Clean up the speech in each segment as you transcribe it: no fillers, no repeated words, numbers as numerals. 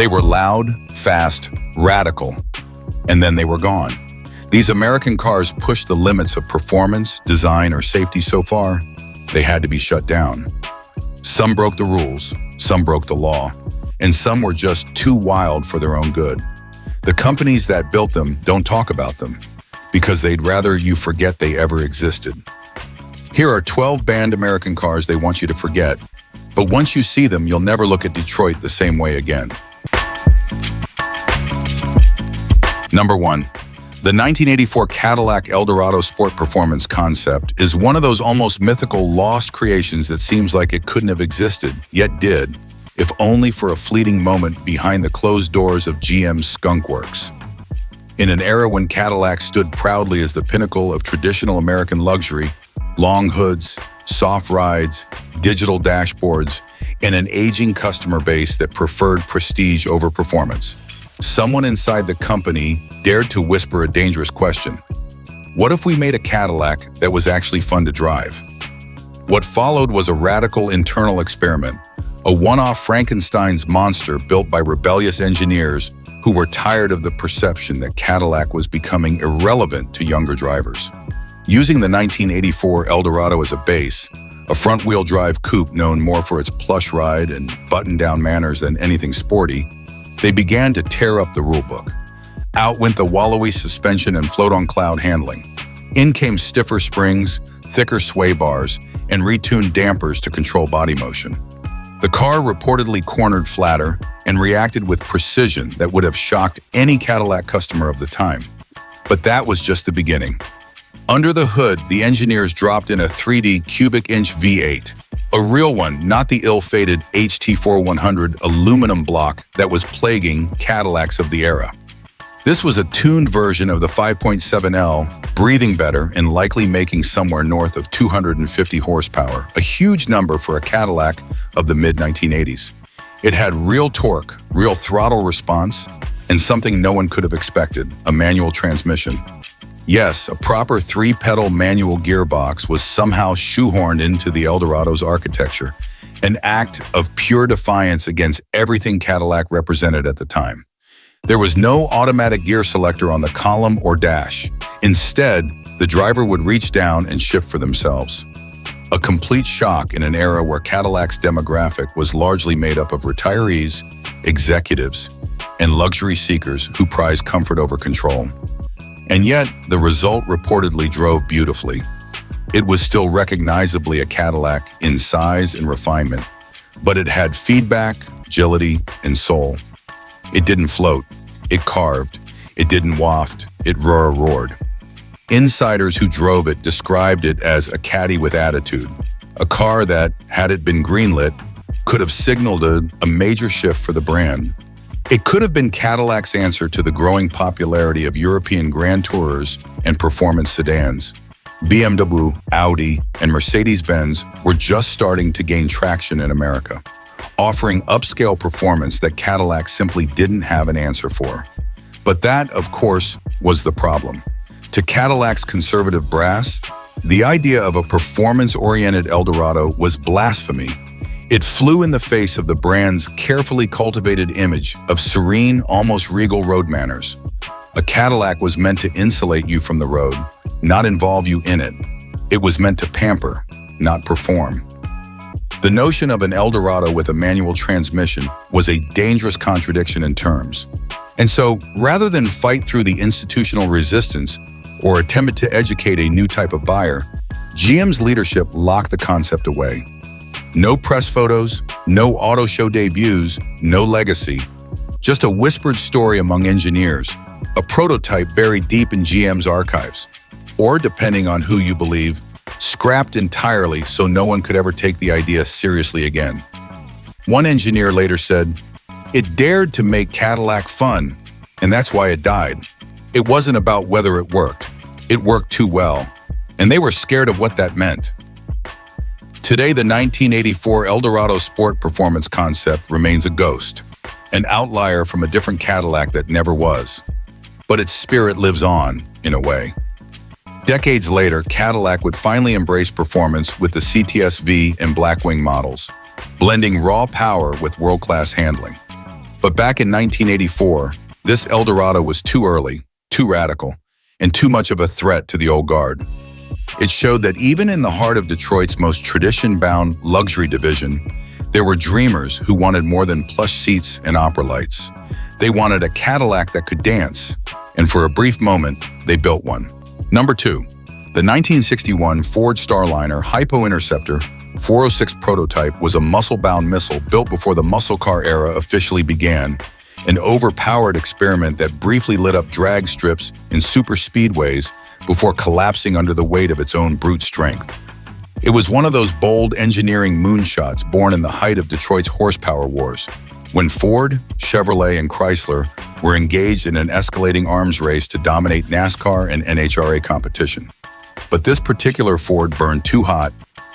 They were loud, fast, radical, and then they were gone. These American cars pushed the limits of performance, design, or safety so far, they had to be shut down. Some broke the rules, some broke the law, and some were just too wild for their own good. The companies that built them don't talk about them because they'd rather you forget they ever existed. Here are 12 banned American cars they want you to forget, but once you see them, you'll never look at Detroit the same way again. Number 1. The 1984 Cadillac Eldorado Sport Performance concept is one of those almost mythical lost creations that seems like it couldn't have existed, yet did, if only for a fleeting moment behind the closed doors of GM's Skunk Works. In an era when Cadillac stood proudly as the pinnacle of traditional American luxury, long hoods, soft rides, digital dashboards, and an aging customer base that preferred prestige over performance, someone inside the company dared to whisper a dangerous question. What if we made a Cadillac that was actually fun to drive? What followed was a radical internal experiment, a one-off Frankenstein's monster built by rebellious engineers who were tired of the perception that Cadillac was becoming irrelevant to younger drivers. Using the 1984 Eldorado as a base, a front-wheel drive coupe known more for its plush ride and button-down manners than anything sporty, they began to tear up the rulebook. Out went the wallowy suspension and float-on-cloud handling. In came stiffer springs, thicker sway bars, and retuned dampers to control body motion. The car reportedly cornered flatter and reacted with precision that would have shocked any Cadillac customer of the time. But that was just the beginning. Under the hood, the engineers dropped in a 3D cubic-inch V8. A real one, not the ill-fated HT4100 aluminum block that was plaguing Cadillacs of the era. This was a tuned version of the 5.7L, breathing better and likely making somewhere north of 250 horsepower, a huge number for a Cadillac of the mid-1980s. It had real torque, real throttle response, and something no one could have expected, a manual transmission. Yes, a proper 3-pedal manual gearbox was somehow shoehorned into the Eldorado's architecture, an act of pure defiance against everything Cadillac represented at the time. There was no automatic gear selector on the column or dash. Instead, the driver would reach down and shift for themselves. A complete shock in an era where Cadillac's demographic was largely made up of retirees, executives, and luxury seekers who prized comfort over control. And yet, the result reportedly drove beautifully. It was still recognizably a Cadillac in size and refinement, but it had feedback, agility, and soul. It didn't float, it carved, it didn't waft, it roared. Insiders who drove it described it as a Caddy with attitude, a car that, had it been greenlit, could have signaled a major shift for the brand. It could have been Cadillac's answer to the growing popularity of European Grand Tourers and performance sedans. BMW, Audi, and Mercedes-Benz were just starting to gain traction in America, offering upscale performance that Cadillac simply didn't have an answer for. But that, of course, was the problem. To Cadillac's conservative brass, the idea of a performance-oriented Eldorado was blasphemy. It flew in the face of the brand's carefully cultivated image of serene, almost regal road manners. A Cadillac was meant to insulate you from the road, not involve you in it. It was meant to pamper, not perform. The notion of an Eldorado with a manual transmission was a dangerous contradiction in terms. And so, rather than fight through the institutional resistance or attempt to educate a new type of buyer, GM's leadership locked the concept away. No press photos, no auto show debuts, no legacy. Just a whispered story among engineers, a prototype buried deep in GM's archives. Or, depending on who you believe, scrapped entirely so no one could ever take the idea seriously again. One engineer later said, "It dared to make Cadillac fun, and that's why it died. It wasn't about whether it worked. It worked too well, and they were scared of what that meant." Today, the 1984 Eldorado Sport Performance concept remains a ghost, an outlier from a different Cadillac that never was. But its spirit lives on, in a way. Decades later, Cadillac would finally embrace performance with the CTS-V and Blackwing models, blending raw power with world-class handling. But back in 1984, this Eldorado was too early, too radical, and too much of a threat to the old guard. It showed that even in the heart of Detroit's most tradition-bound luxury division, there were dreamers who wanted more than plush seats and opera lights. They wanted a Cadillac that could dance, and for a brief moment, they built one. Number 2, the 1961 Ford Starliner Hypo Interceptor 406 prototype was a muscle-bound missile built before the muscle car era officially began, an overpowered experiment that briefly lit up drag strips in super speedways before collapsing under the weight of its own brute strength. It was one of those bold engineering moonshots born in the height of Detroit's horsepower wars, when Ford, Chevrolet, and Chrysler were engaged in an escalating arms race to dominate NASCAR and NHRA competition. But this particular Ford burned too hot,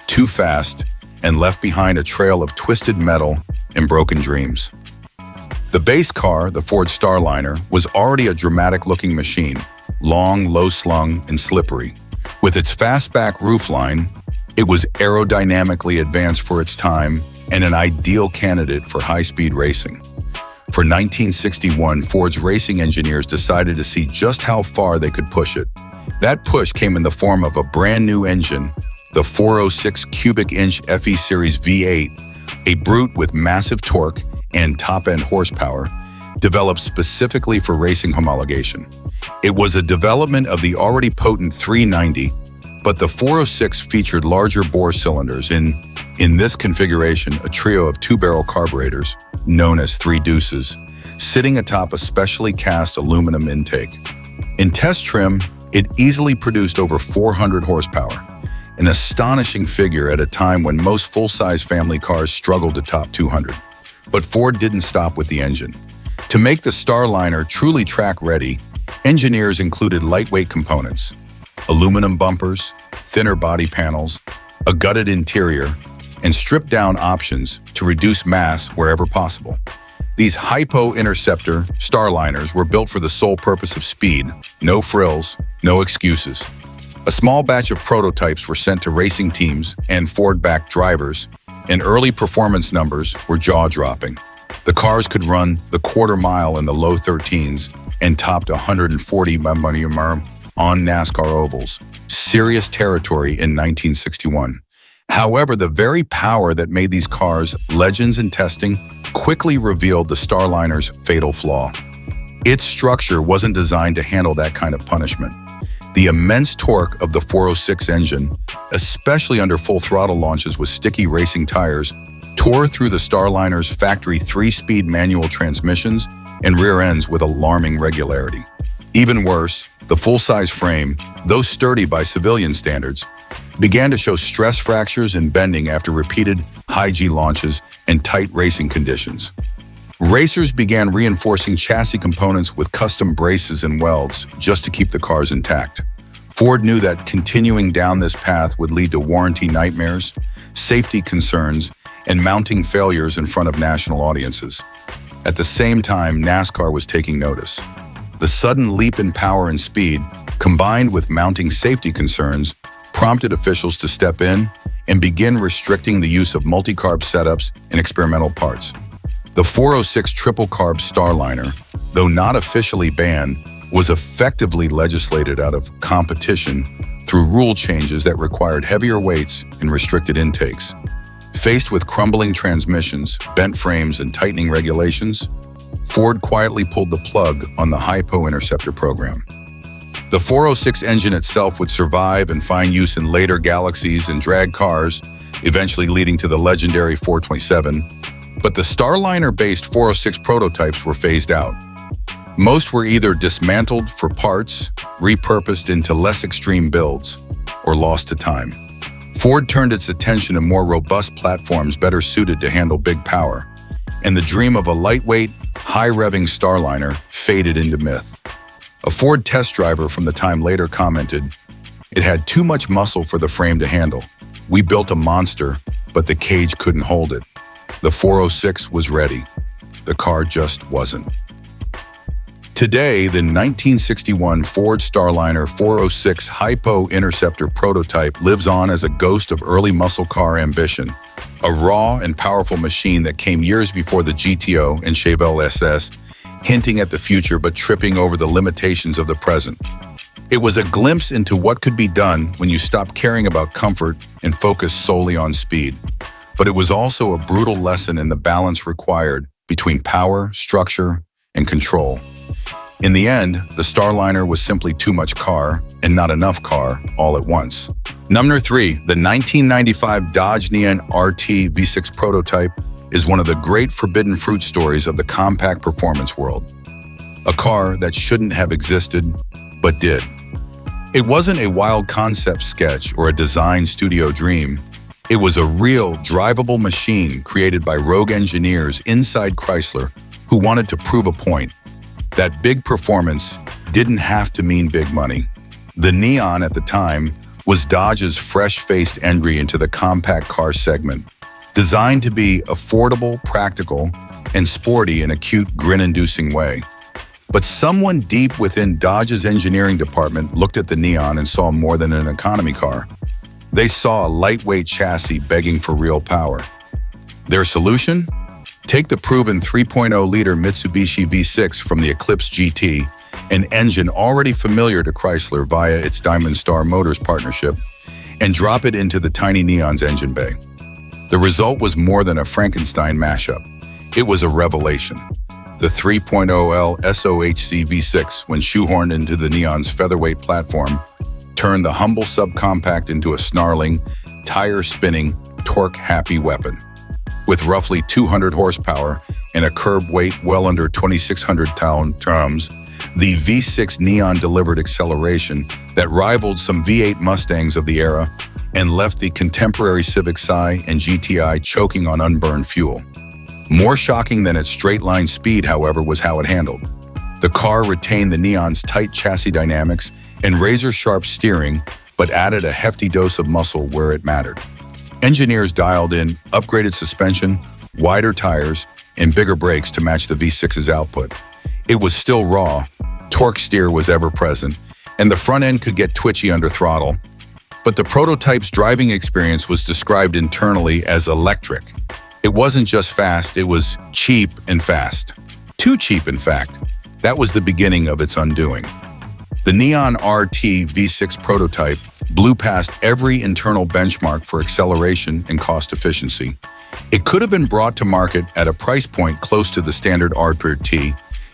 too fast, and left behind a trail of twisted metal and broken dreams. The base car, the Ford Starliner, was already a dramatic-looking machine, long, low-slung, and slippery. With its fastback roofline, it was aerodynamically advanced for its time and an ideal candidate for high-speed racing. For 1961, Ford's racing engineers decided to see just how far they could push it. That push came in the form of a brand-new engine, the 406 cubic inch FE Series V8, a brute with massive torque and top-end horsepower, developed specifically for racing homologation. It was a development of the already potent 390, but the 406 featured larger bore cylinders in this configuration, a trio of two-barrel carburetors, known as 3 deuces, sitting atop a specially cast aluminum intake. In test trim, it easily produced over 400 horsepower, an astonishing figure at a time when most full-size family cars struggled to top 200. But Ford didn't stop with the engine. To make the Starliner truly track-ready, engineers included lightweight components, aluminum bumpers, thinner body panels, a gutted interior, and stripped-down options to reduce mass wherever possible. These Hypo Interceptor Starliners were built for the sole purpose of speed, no frills, no excuses. A small batch of prototypes were sent to racing teams and Ford-backed drivers, and early performance numbers were jaw-dropping. The cars could run the quarter mile in the low 13s and topped 140 mph on NASCAR ovals, serious territory in 1961. However, the very power that made these cars legends in testing quickly revealed the Starliner's fatal flaw. Its structure wasn't designed to handle that kind of punishment. The immense torque of the 406 engine, especially under full throttle launches with sticky racing tires, tore through the Starliner's factory 3-speed manual transmissions and rear ends with alarming regularity. Even worse, the full-size frame, though sturdy by civilian standards, began to show stress fractures and bending after repeated high-G launches and tight racing conditions. Racers began reinforcing chassis components with custom braces and welds just to keep the cars intact. Ford knew that continuing down this path would lead to warranty nightmares, safety concerns, and mounting failures in front of national audiences. At the same time, NASCAR was taking notice. The sudden leap in power and speed, combined with mounting safety concerns, prompted officials to step in and begin restricting the use of multi-carb setups and experimental parts. The 406 triple-carb Starliner, though not officially banned, was effectively legislated out of competition through rule changes that required heavier weights and restricted intakes. Faced with crumbling transmissions, bent frames, and tightening regulations, Ford quietly pulled the plug on the Hypo Interceptor program. The 406 engine itself would survive and find use in later Galaxies and drag cars, eventually leading to the legendary 427, but the Starliner-based 406 prototypes were phased out. Most were either dismantled for parts, repurposed into less extreme builds, or lost to time. Ford turned its attention to more robust platforms better suited to handle big power, and the dream of a lightweight, high-revving Starliner faded into myth. A Ford test driver from the time later commented, "It had too much muscle for the frame to handle. We built a monster, but the cage couldn't hold it. The 406 was ready. The car just wasn't." Today, the 1961 Ford Starliner 406 Hypo Interceptor prototype lives on as a ghost of early muscle car ambition, a raw and powerful machine that came years before the GTO and Chevrolet SS, hinting at the future but tripping over the limitations of the present. It was a glimpse into what could be done when you stop caring about comfort and focus solely on speed. But it was also a brutal lesson in the balance required between power, structure, and control. In the end, the Starliner was simply too much car and not enough car all at once. Number 3, the 1995 Dodge Neon RT V6 prototype is one of the great forbidden fruit stories of the compact performance world. A car that shouldn't have existed, but did. It wasn't a wild concept sketch or a design studio dream. It was a real, drivable machine created by rogue engineers inside Chrysler who wanted to prove a point. That big performance didn't have to mean big money. The Neon at the time was Dodge's fresh-faced entry into the compact car segment, designed to be affordable, practical, and sporty in a cute, grin-inducing way. But someone deep within Dodge's engineering department looked at the Neon and saw more than an economy car. They saw a lightweight chassis begging for real power. Their solution? Take the proven 3.0-liter Mitsubishi V6 from the Eclipse GT, an engine already familiar to Chrysler via its Diamond Star Motors partnership, and drop it into the tiny Neon's engine bay. The result was more than a Frankenstein mashup. It was a revelation. The 3.0L SOHC V6, when shoehorned into the Neon's featherweight platform, turned the humble subcompact into a snarling, tire-spinning, torque-happy weapon. With roughly 200 horsepower and a curb weight well under 2,600 Talon drums, the V6 Neon delivered acceleration that rivaled some V8 Mustangs of the era and left the contemporary Civic Si and GTI choking on unburned fuel. More shocking than its straight-line speed, however, was how it handled. The car retained the Neon's tight chassis dynamics and razor-sharp steering, but added a hefty dose of muscle where it mattered. Engineers dialed in upgraded suspension, wider tires, and bigger brakes to match the V6's output. It was still raw, torque steer was ever present, and the front end could get twitchy under throttle. But the prototype's driving experience was described internally as electric. It wasn't just fast, it was cheap and fast. Too cheap, in fact. That was the beginning of its undoing. The Neon RT V6 prototype blew past every internal benchmark for acceleration and cost efficiency. It could have been brought to market at a price point close to the standard RT,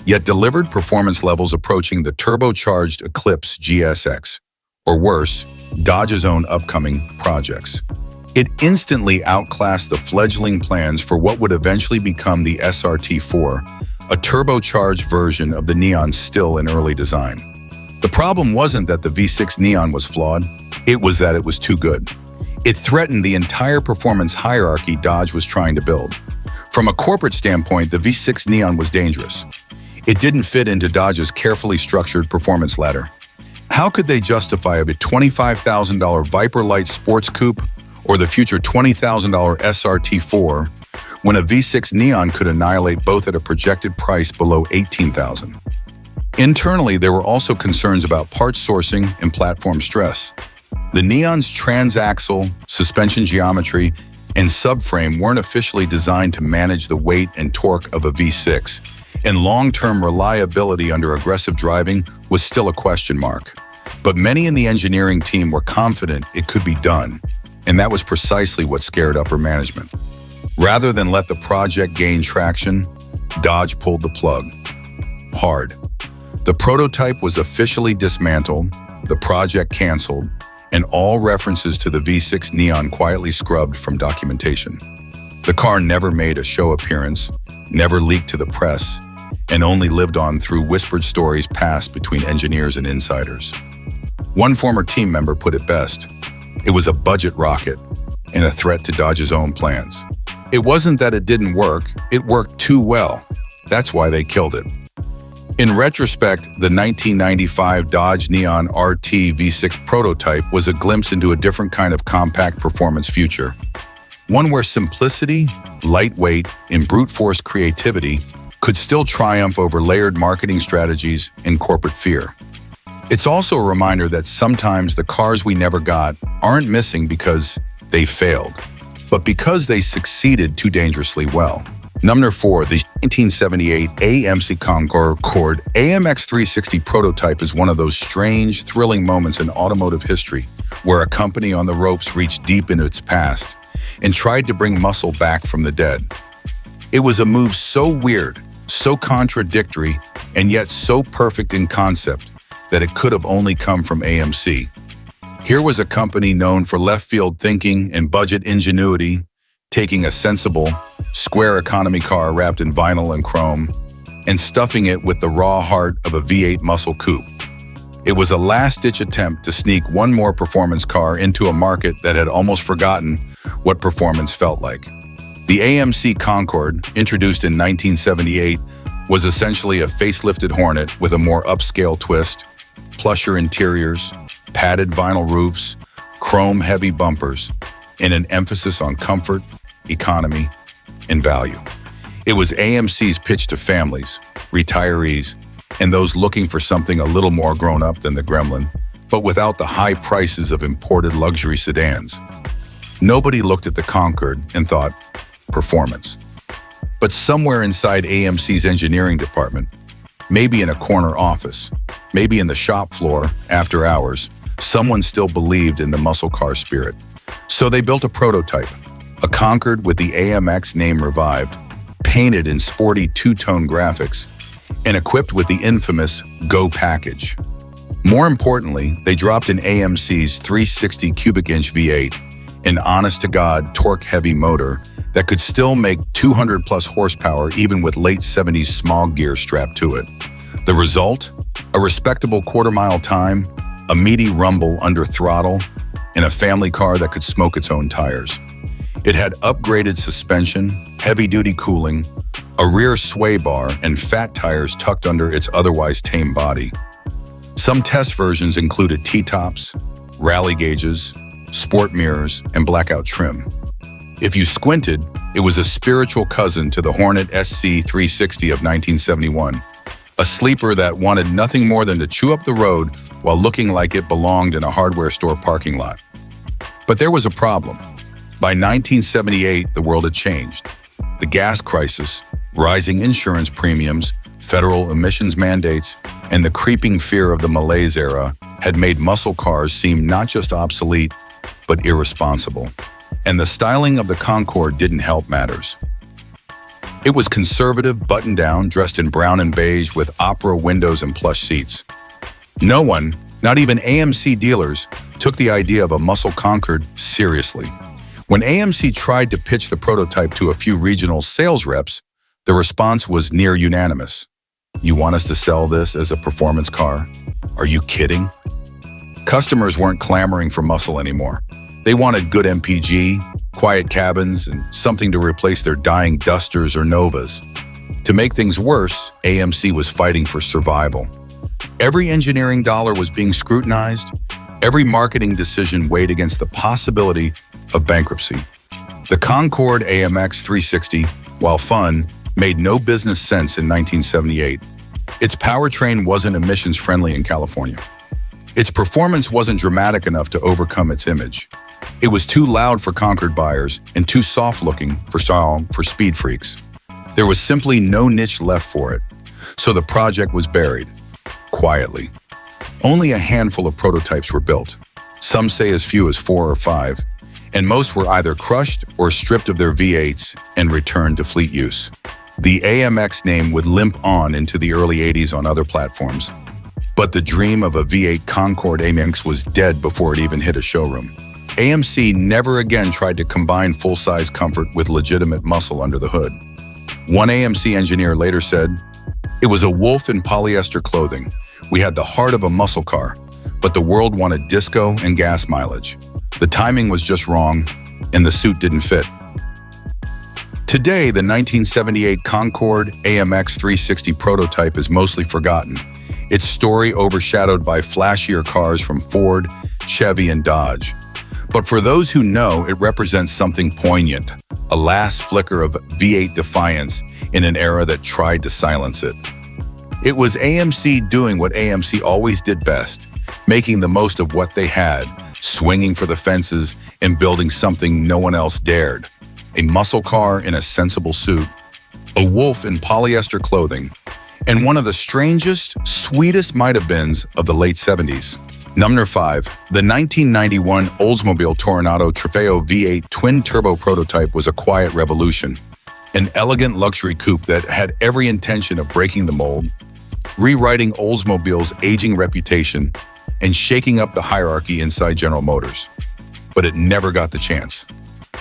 yet delivered performance levels approaching the turbocharged Eclipse GSX, or worse, Dodge's own upcoming projects. It instantly outclassed the fledgling plans for what would eventually become the SRT4, a turbocharged version of the Neon still in early design. The problem wasn't that the V6 Neon was flawed, it was that it was too good. It threatened the entire performance hierarchy Dodge was trying to build. From a corporate standpoint, the V6 Neon was dangerous. It didn't fit into Dodge's carefully structured performance ladder. How could they justify a $25,000 Viper Light sports coupe or the future $20,000 SRT4 when a V6 Neon could annihilate both at a projected price below $18,000? Internally, there were also concerns about parts sourcing and platform stress. The Neon's transaxle, suspension geometry, and subframe weren't officially designed to manage the weight and torque of a V6, and long-term reliability under aggressive driving was still a question mark. But many in the engineering team were confident it could be done, and that was precisely what scared upper management. Rather than let the project gain traction, Dodge pulled the plug. Hard. The prototype was officially dismantled, the project canceled, and all references to the V6 Neon quietly scrubbed from documentation. The car never made a show appearance, never leaked to the press, and only lived on through whispered stories passed between engineers and insiders. One former team member put it best: it was a budget rocket and a threat to Dodge's own plans. It wasn't that it didn't work, it worked too well. That's why they killed it. In retrospect, the 1995 Dodge Neon RT V6 prototype was a glimpse into a different kind of compact performance future. One where simplicity, lightweight, and brute force creativity could still triumph over layered marketing strategies and corporate fear. It's also a reminder that sometimes the cars we never got aren't missing because they failed. but because they succeeded too dangerously well. Number 4, the 1978 AMC Concord AMX 360 prototype is one of those strange, thrilling moments in automotive history where a company on the ropes reached deep into its past and tried to bring muscle back from the dead. It was a move so weird, so contradictory, and yet so perfect in concept that it could have only come from AMC. Here was a company known for left-field thinking and budget ingenuity, taking a sensible, square economy car wrapped in vinyl and chrome, and stuffing it with the raw heart of a V8 muscle coupe. It was a last-ditch attempt to sneak one more performance car into a market that had almost forgotten what performance felt like. The AMC Concord, introduced in 1978, was essentially a facelifted Hornet with a more upscale twist, plusher interiors, padded vinyl roofs, chrome-heavy bumpers, and an emphasis on comfort, economy, and value. It was AMC's pitch to families, retirees, and those looking for something a little more grown-up than the Gremlin, but without the high prices of imported luxury sedans. Nobody looked at the Concord and thought, performance. But somewhere inside AMC's engineering department, maybe in a corner office, maybe in the shop floor after hours, someone still believed in the muscle car spirit. So they built a prototype, a Concord with the AMX name revived, painted in sporty two-tone graphics, and equipped with the infamous Go package. More importantly, they dropped in AMC's 360 cubic inch V8, an honest-to-God torque-heavy motor that could still make 200-plus horsepower even with late 70s smog gear strapped to it. The result? A respectable quarter-mile time, a meaty rumble under throttle, and a family car that could smoke its own tires. It had upgraded suspension, heavy-duty cooling, a rear sway bar, and fat tires tucked under its otherwise tame body. Some test versions included T-tops, rally gauges, sport mirrors, and blackout trim. If you squinted, it was a spiritual cousin to the Hornet SC 360 of 1971, a sleeper that wanted nothing more than to chew up the road while looking like it belonged in a hardware store parking lot. But there was a problem. By 1978, the world had changed. The gas crisis, rising insurance premiums, federal emissions mandates, and the creeping fear of the malaise era had made muscle cars seem not just obsolete, but irresponsible. And the styling of the Concord didn't help matters. It was conservative, buttoned down, dressed in brown and beige with opera windows and plush seats. No one, not even AMC dealers, took the idea of a muscle Concord seriously. When AMC tried to pitch the prototype to a few regional sales reps, the response was near unanimous. You want us to sell this as a performance car? Are you kidding? Customers weren't clamoring for muscle anymore. They wanted good MPG, quiet cabins, and something to replace their dying Dusters or Novas. To make things worse, AMC was fighting for survival. Every engineering dollar was being scrutinized. Every marketing decision weighed against the possibility of bankruptcy. The Concord AMX 360, while fun, made no business sense in 1978. Its powertrain wasn't emissions-friendly in California. Its performance wasn't dramatic enough to overcome its image. It was too loud for Concord buyers and too soft-looking for speed freaks. There was simply no niche left for it, so the project was buried, quietly. Only a handful of prototypes were built, some say as few as 4 or 5, and most were either crushed or stripped of their V8s and returned to fleet use. The AMX name would limp on into the early 80s on other platforms, but the dream of a V8 Concord AMX was dead before it even hit a showroom. AMC never again tried to combine full-size comfort with legitimate muscle under the hood. One AMC engineer later said, "It was a wolf in polyester clothing. We had the heart of a muscle car, but the world wanted disco and gas mileage. The timing was just wrong, and the suit didn't fit." Today, the 1978 Concord AMX 360 prototype is mostly forgotten, its story overshadowed by flashier cars from Ford, Chevy, and Dodge. But for those who know, it represents something poignant, a last flicker of V8 defiance in an era that tried to silence it. It was AMC doing what AMC always did best, making the most of what they had, swinging for the fences and building something no one else dared. A muscle car in a sensible suit, a wolf in polyester clothing, and one of the strangest, sweetest might-have-beens of the late 70s. Number 5. The 1991 Oldsmobile Toronado Trofeo V8 twin-turbo prototype was a quiet revolution. An elegant luxury coupe that had every intention of breaking the mold, rewriting Oldsmobile's aging reputation, and shaking up the hierarchy inside General Motors. But it never got the chance.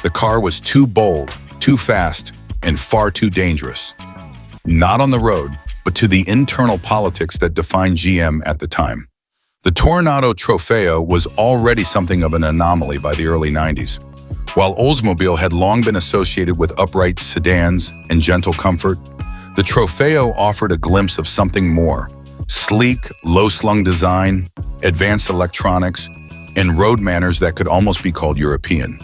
The car was too bold, too fast, and far too dangerous. Not on the road, but to the internal politics that defined GM at the time. The Toronado Trofeo was already something of an anomaly by the early 90s. While Oldsmobile had long been associated with upright sedans and gentle comfort, the Trofeo offered a glimpse of something more: sleek, low-slung design, advanced electronics, and road manners that could almost be called European.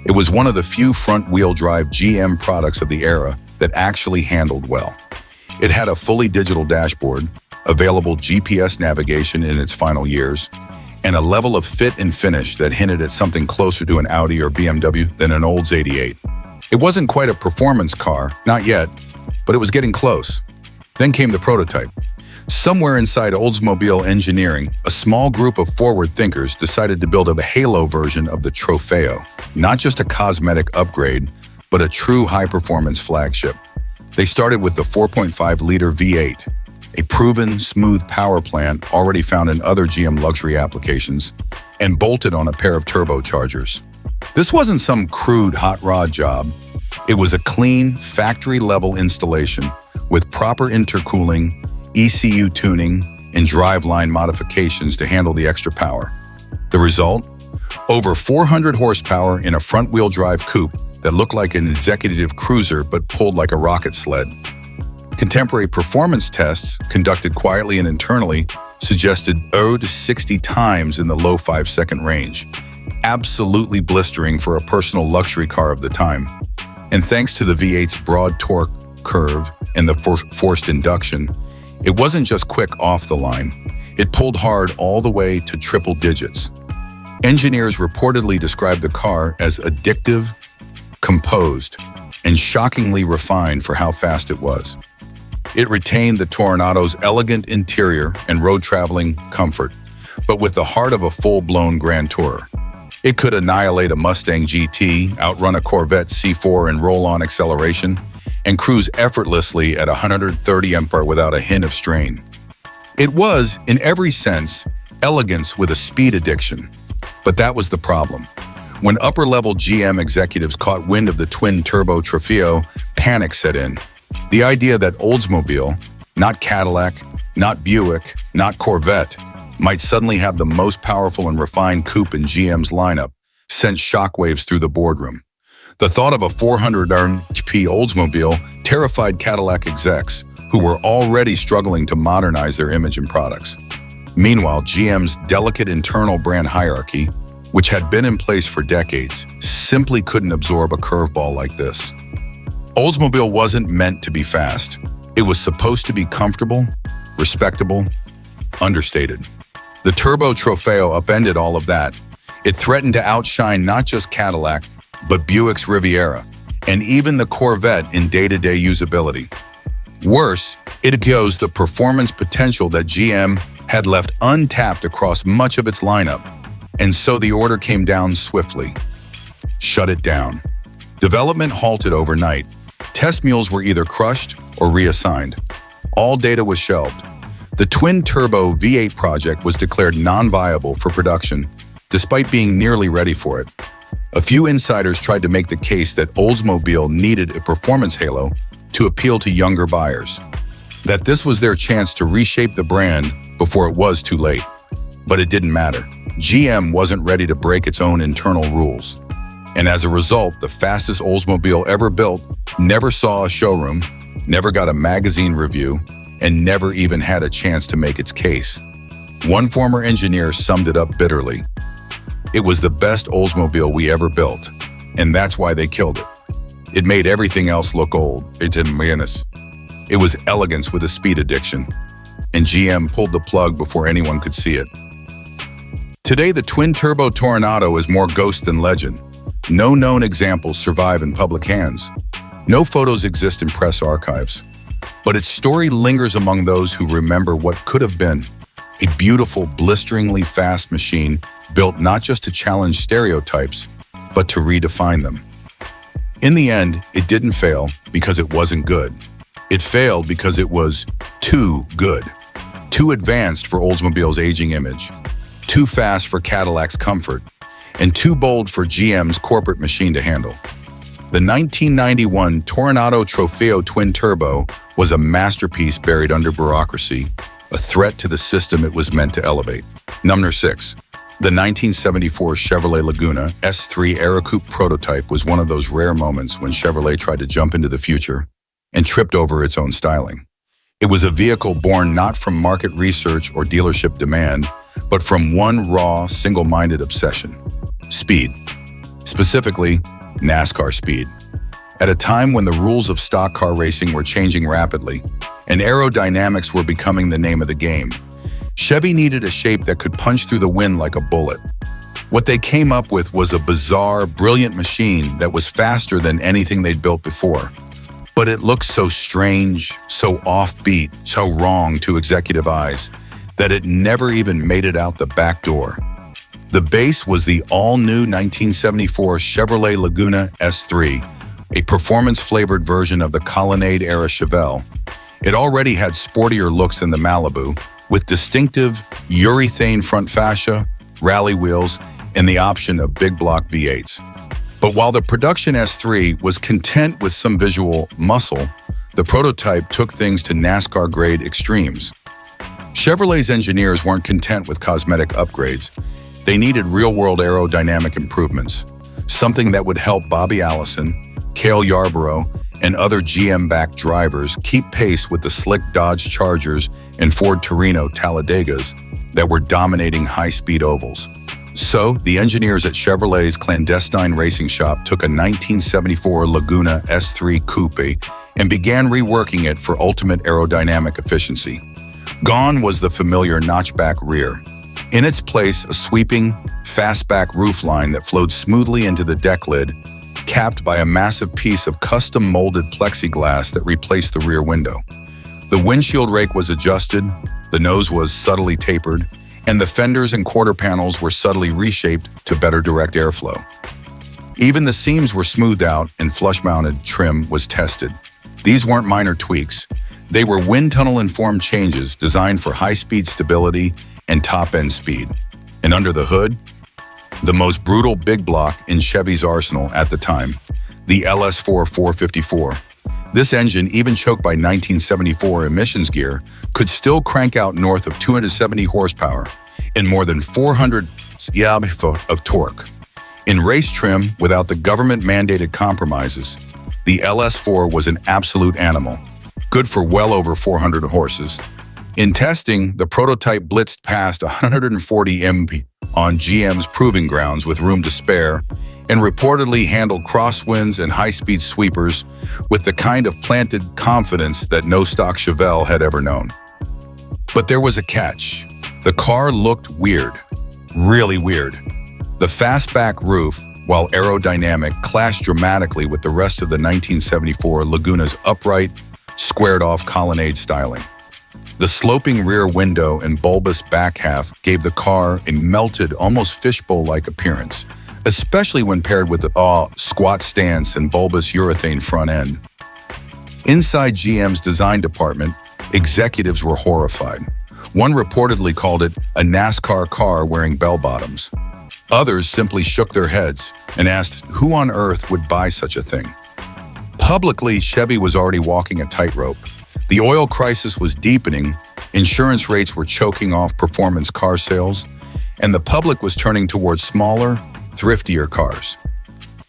It was one of the few front-wheel drive GM products of the era that actually handled well. It had a fully digital dashboard, available GPS navigation in its final years, and a level of fit and finish that hinted at something closer to an Audi or BMW than an Olds 88. It wasn't quite a performance car, not yet, but it was getting close. Then came the prototype. Somewhere inside Oldsmobile engineering, a small group of forward thinkers decided to build a halo version of the Trofeo, not just a cosmetic upgrade, but a true high-performance flagship. They started with the 4.5-liter V8, a proven, smooth power plant already found in other GM luxury applications, and bolted on a pair of turbochargers. This wasn't some crude hot rod job. It was a clean, factory-level installation with proper intercooling, ECU tuning, and driveline modifications to handle the extra power. The result? Over 400 horsepower in a front-wheel drive coupe that looked like an executive cruiser but pulled like a rocket sled. Contemporary performance tests, conducted quietly and internally, suggested 0 to 60 times in the low 5-second range. Absolutely blistering for a personal luxury car of the time. And thanks to the V8's broad torque curve and the forced induction, it wasn't just quick off the line. It pulled hard all the way to triple digits. Engineers reportedly described the car as addictive, composed, and shockingly refined for how fast it was. It retained the Toronado's elegant interior and road-traveling comfort, but with the heart of a full-blown Grand Tourer. It could annihilate a Mustang GT, outrun a Corvette C4 in roll-on acceleration, and cruise effortlessly at 130 mph without a hint of strain. It was, in every sense, elegance with a speed addiction. But that was the problem. When upper-level GM executives caught wind of the twin-turbo Trofeo, panic set in. The idea that Oldsmobile, not Cadillac, not Buick, not Corvette, might suddenly have the most powerful and refined coupe in GM's lineup sent shockwaves through the boardroom. The thought of a 400 HP Oldsmobile terrified Cadillac execs, who were already struggling to modernize their image and products. Meanwhile, GM's delicate internal brand hierarchy, which had been in place for decades, simply couldn't absorb a curveball like this. Oldsmobile wasn't meant to be fast. It was supposed to be comfortable, respectable, understated. The Turbo Trofeo upended all of that. It threatened to outshine not just Cadillac, but Buick's Riviera, and even the Corvette in day-to-day usability. Worse, it echoes the performance potential that GM had left untapped across much of its lineup, and so the order came down swiftly. Shut it down. Development halted overnight. Test mules were either crushed or reassigned. All data was shelved. The twin-turbo V8 project was declared non-viable for production, despite being nearly ready for it. A few insiders tried to make the case that Oldsmobile needed a performance halo to appeal to younger buyers, that this was their chance to reshape the brand before it was too late. But it didn't matter. GM wasn't ready to break its own internal rules. And as a result, the fastest Oldsmobile ever built never saw a showroom, never got a magazine review, and never even had a chance to make its case. One former engineer summed it up bitterly. It was the best Oldsmobile we ever built, and that's why they killed it. It made everything else look old. It was elegance with a speed addiction, and GM pulled the plug before anyone could see it. Today, the twin-turbo Toronado is more ghost than legend. No known examples survive in public hands. No photos exist in press archives. But its story lingers among those who remember what could have been a beautiful, blisteringly fast machine built not just to challenge stereotypes, but to redefine them. In the end, it didn't fail because it wasn't good. It failed because it was too good, too advanced for Oldsmobile's aging image, too fast for Cadillac's comfort, and too bold for GM's corporate machine to handle. The 1991 Toronado Trofeo Twin Turbo was a masterpiece buried under bureaucracy, a threat to the system it was meant to elevate. Number 6. The 1974 Chevrolet Laguna S3 Aerocoupe prototype was one of those rare moments when Chevrolet tried to jump into the future and tripped over its own styling. It was a vehicle born not from market research or dealership demand, but from one raw, single-minded obsession: speed. Specifically, NASCAR speed. At a time when the rules of stock car racing were changing rapidly and aerodynamics were becoming the name of the game, Chevy needed a shape that could punch through the wind like a bullet. What they came up with was a bizarre, brilliant machine that was faster than anything they'd built before. But it looked so strange, so offbeat, so wrong to executive eyes that it never even made it out the back door. The base was the all-new 1974 Chevrolet Laguna S3, a performance-flavored version of the Colonnade-era Chevelle. It already had sportier looks than the Malibu, with distinctive urethane front fascia, rally wheels, and the option of big block V8s. But while the production S3 was content with some visual muscle, the prototype took things to NASCAR-grade extremes. Chevrolet's engineers weren't content with cosmetic upgrades. They needed real-world aerodynamic improvements, something that would help Bobby Allison, Cale Yarborough, and other GM-backed drivers keep pace with the slick Dodge Chargers and Ford Torino Talladegas that were dominating high-speed ovals. So, the engineers at Chevrolet's clandestine racing shop took a 1974 Laguna S3 Coupe and began reworking it for ultimate aerodynamic efficiency. Gone was the familiar notchback rear. In its place, a sweeping, fastback roofline that flowed smoothly into the deck lid, capped by a massive piece of custom-molded plexiglass that replaced the rear window. The windshield rake was adjusted, the nose was subtly tapered, and the fenders and quarter panels were subtly reshaped to better direct airflow. Even the seams were smoothed out and flush-mounted trim was tested. These weren't minor tweaks. They were wind tunnel-informed changes designed for high-speed stability and top-end speed. And under the hood, the most brutal big block in Chevy's arsenal at the time, the LS4 454. This engine, even choked by 1974 emissions gear, could still crank out north of 270 horsepower and more than 400 lb-ft of torque. In race trim, without the government-mandated compromises, the LS4 was an absolute animal, good for well over 400 horses. In testing, the prototype blitzed past 140 mph on GM's proving grounds with room to spare, and reportedly handled crosswinds and high-speed sweepers with the kind of planted confidence that no stock Chevelle had ever known. But there was a catch. The car looked weird, really weird. The fastback roof, while aerodynamic, clashed dramatically with the rest of the 1974 Laguna's upright, squared-off colonnade styling. The sloping rear window and bulbous back half gave the car a melted, almost fishbowl-like appearance, especially when paired with the squat stance and bulbous urethane front end. Inside GM's design department, executives were horrified. One reportedly called it a NASCAR car wearing bell-bottoms. Others simply shook their heads and asked who on earth would buy such a thing. Publicly, Chevy was already walking a tightrope. The oil crisis was deepening, insurance rates were choking off performance car sales, and the public was turning towards smaller, thriftier cars.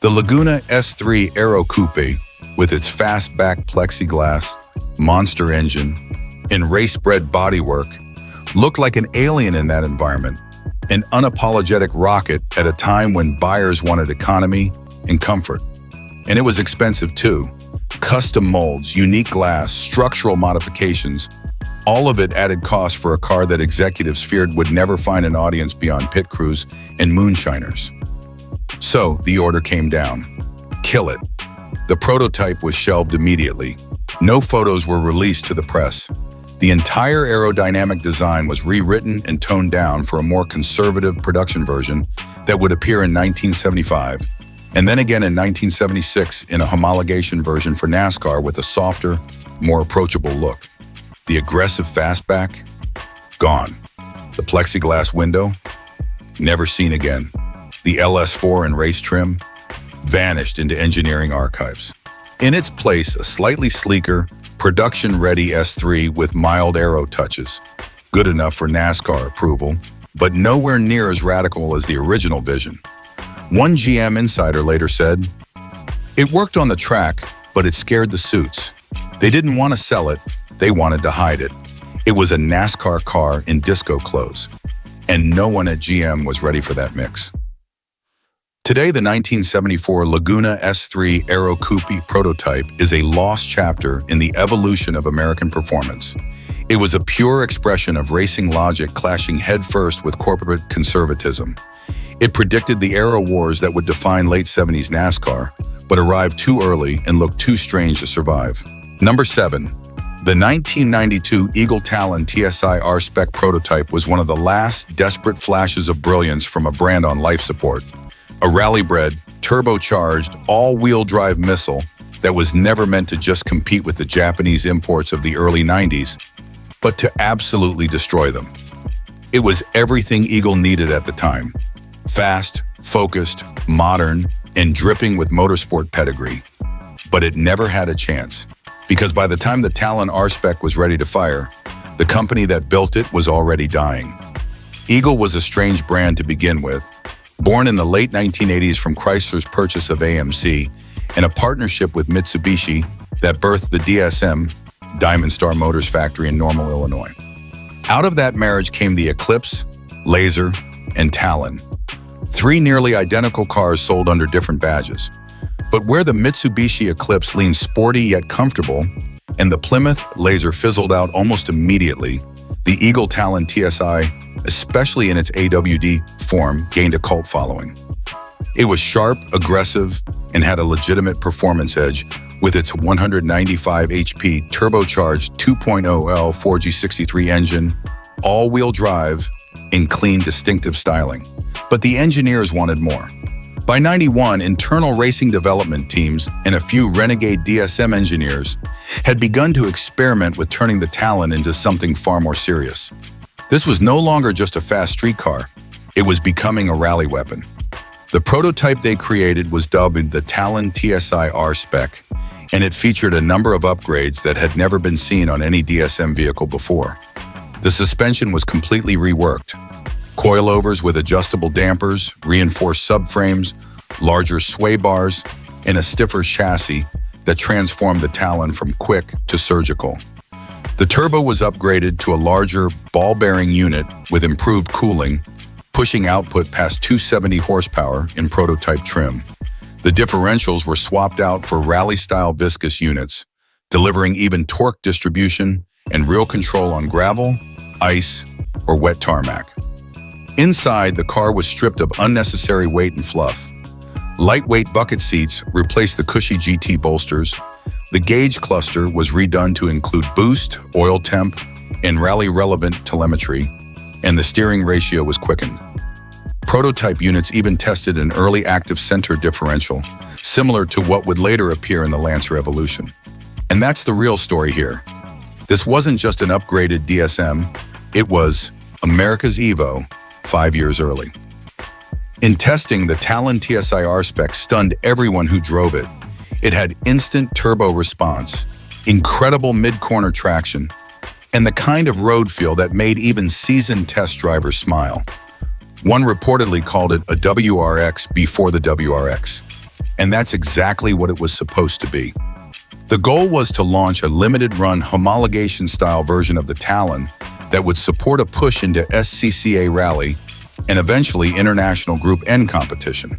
The Laguna S3 Aero Coupe, with its fastback plexiglass, monster engine, and race-bred bodywork, looked like an alien in that environment, an unapologetic rocket at a time when buyers wanted economy and comfort. And it was expensive too. Custom molds, unique glass, structural modifications, All of it added cost for a car that executives feared would never find an audience beyond pit crews and moonshiners. So, the order came down. Kill it. The prototype was shelved immediately. No photos were released to the press. The entire aerodynamic design was rewritten and toned down for a more conservative production version that would appear in 1975, and then again in 1976 in a homologation version for NASCAR with a softer, more approachable look. The aggressive fastback? Gone. The plexiglass window? Never seen again. The LS4 in race trim? Vanished into engineering archives. In its place, a slightly sleeker, production-ready S3 with mild aero touches. Good enough for NASCAR approval, but nowhere near as radical as the original vision. One GM insider later said, "It worked on the track, but it scared the suits. They didn't want to sell it, they wanted to hide it. It was a NASCAR car in disco clothes." And no one at GM was ready for that mix. Today, the 1974 Laguna S3 Aero Coupe prototype is a lost chapter in the evolution of American performance. It was a pure expression of racing logic clashing headfirst with corporate conservatism. It predicted the aero wars that would define late 70s NASCAR, but arrived too early and looked too strange to survive. Number 7. The 1992 Eagle Talon TSI R-Spec prototype was one of the last desperate flashes of brilliance from a brand on life support. A rally-bred, turbocharged, all-wheel drive missile that was never meant to just compete with the Japanese imports of the early 90s, but to absolutely destroy them. It was everything Eagle needed at the time. Fast, focused, modern, and dripping with motorsport pedigree. But it never had a chance, because by the time the Talon R-Spec was ready to fire, the company that built it was already dying. Eagle was a strange brand to begin with, born in the late 1980s from Chrysler's purchase of AMC and a partnership with Mitsubishi that birthed the DSM, Diamond Star Motors factory in Normal, Illinois. Out of that marriage came the Eclipse, Laser, and Talon. 3 nearly identical cars sold under different badges. But where the Mitsubishi Eclipse leaned sporty yet comfortable, and the Plymouth Laser fizzled out almost immediately, the Eagle Talon TSI, especially in its AWD form, gained a cult following. It was sharp, aggressive, and had a legitimate performance edge with its 195 HP turbocharged 2.0L 4G63 engine, all-wheel drive, and clean, distinctive styling. But the engineers wanted more. By '91, internal racing development teams and a few renegade DSM engineers had begun to experiment with turning the Talon into something far more serious. This was no longer just a fast street car, it was becoming a rally weapon. The prototype they created was dubbed the Talon TSI R-Spec, and it featured a number of upgrades that had never been seen on any DSM vehicle before. The suspension was completely reworked. Coilovers with adjustable dampers, reinforced subframes, larger sway bars, and a stiffer chassis that transformed the Talon from quick to surgical. The turbo was upgraded to a larger, ball-bearing unit with improved cooling, pushing output past 270 horsepower in prototype trim. The differentials were swapped out for rally-style viscous units, delivering even torque distribution and real control on gravel, ice, or wet tarmac. Inside, the car was stripped of unnecessary weight and fluff. Lightweight bucket seats replaced the cushy GT bolsters. The gauge cluster was redone to include boost, oil temp, and rally-relevant telemetry, and the steering ratio was quickened. Prototype units even tested an early active center differential, similar to what would later appear in the Lancer Evolution. And that's the real story here. This wasn't just an upgraded DSM, it was America's Evo 5 years early. In testing, the Talon TSI R-Spec stunned everyone who drove it. It had instant turbo response, incredible mid-corner traction, and the kind of road feel that made even seasoned test drivers smile. One reportedly called it a WRX before the WRX, and that's exactly what it was supposed to be. The goal was to launch a limited-run homologation-style version of the Talon that would support a push into SCCA Rally and eventually International Group N competition.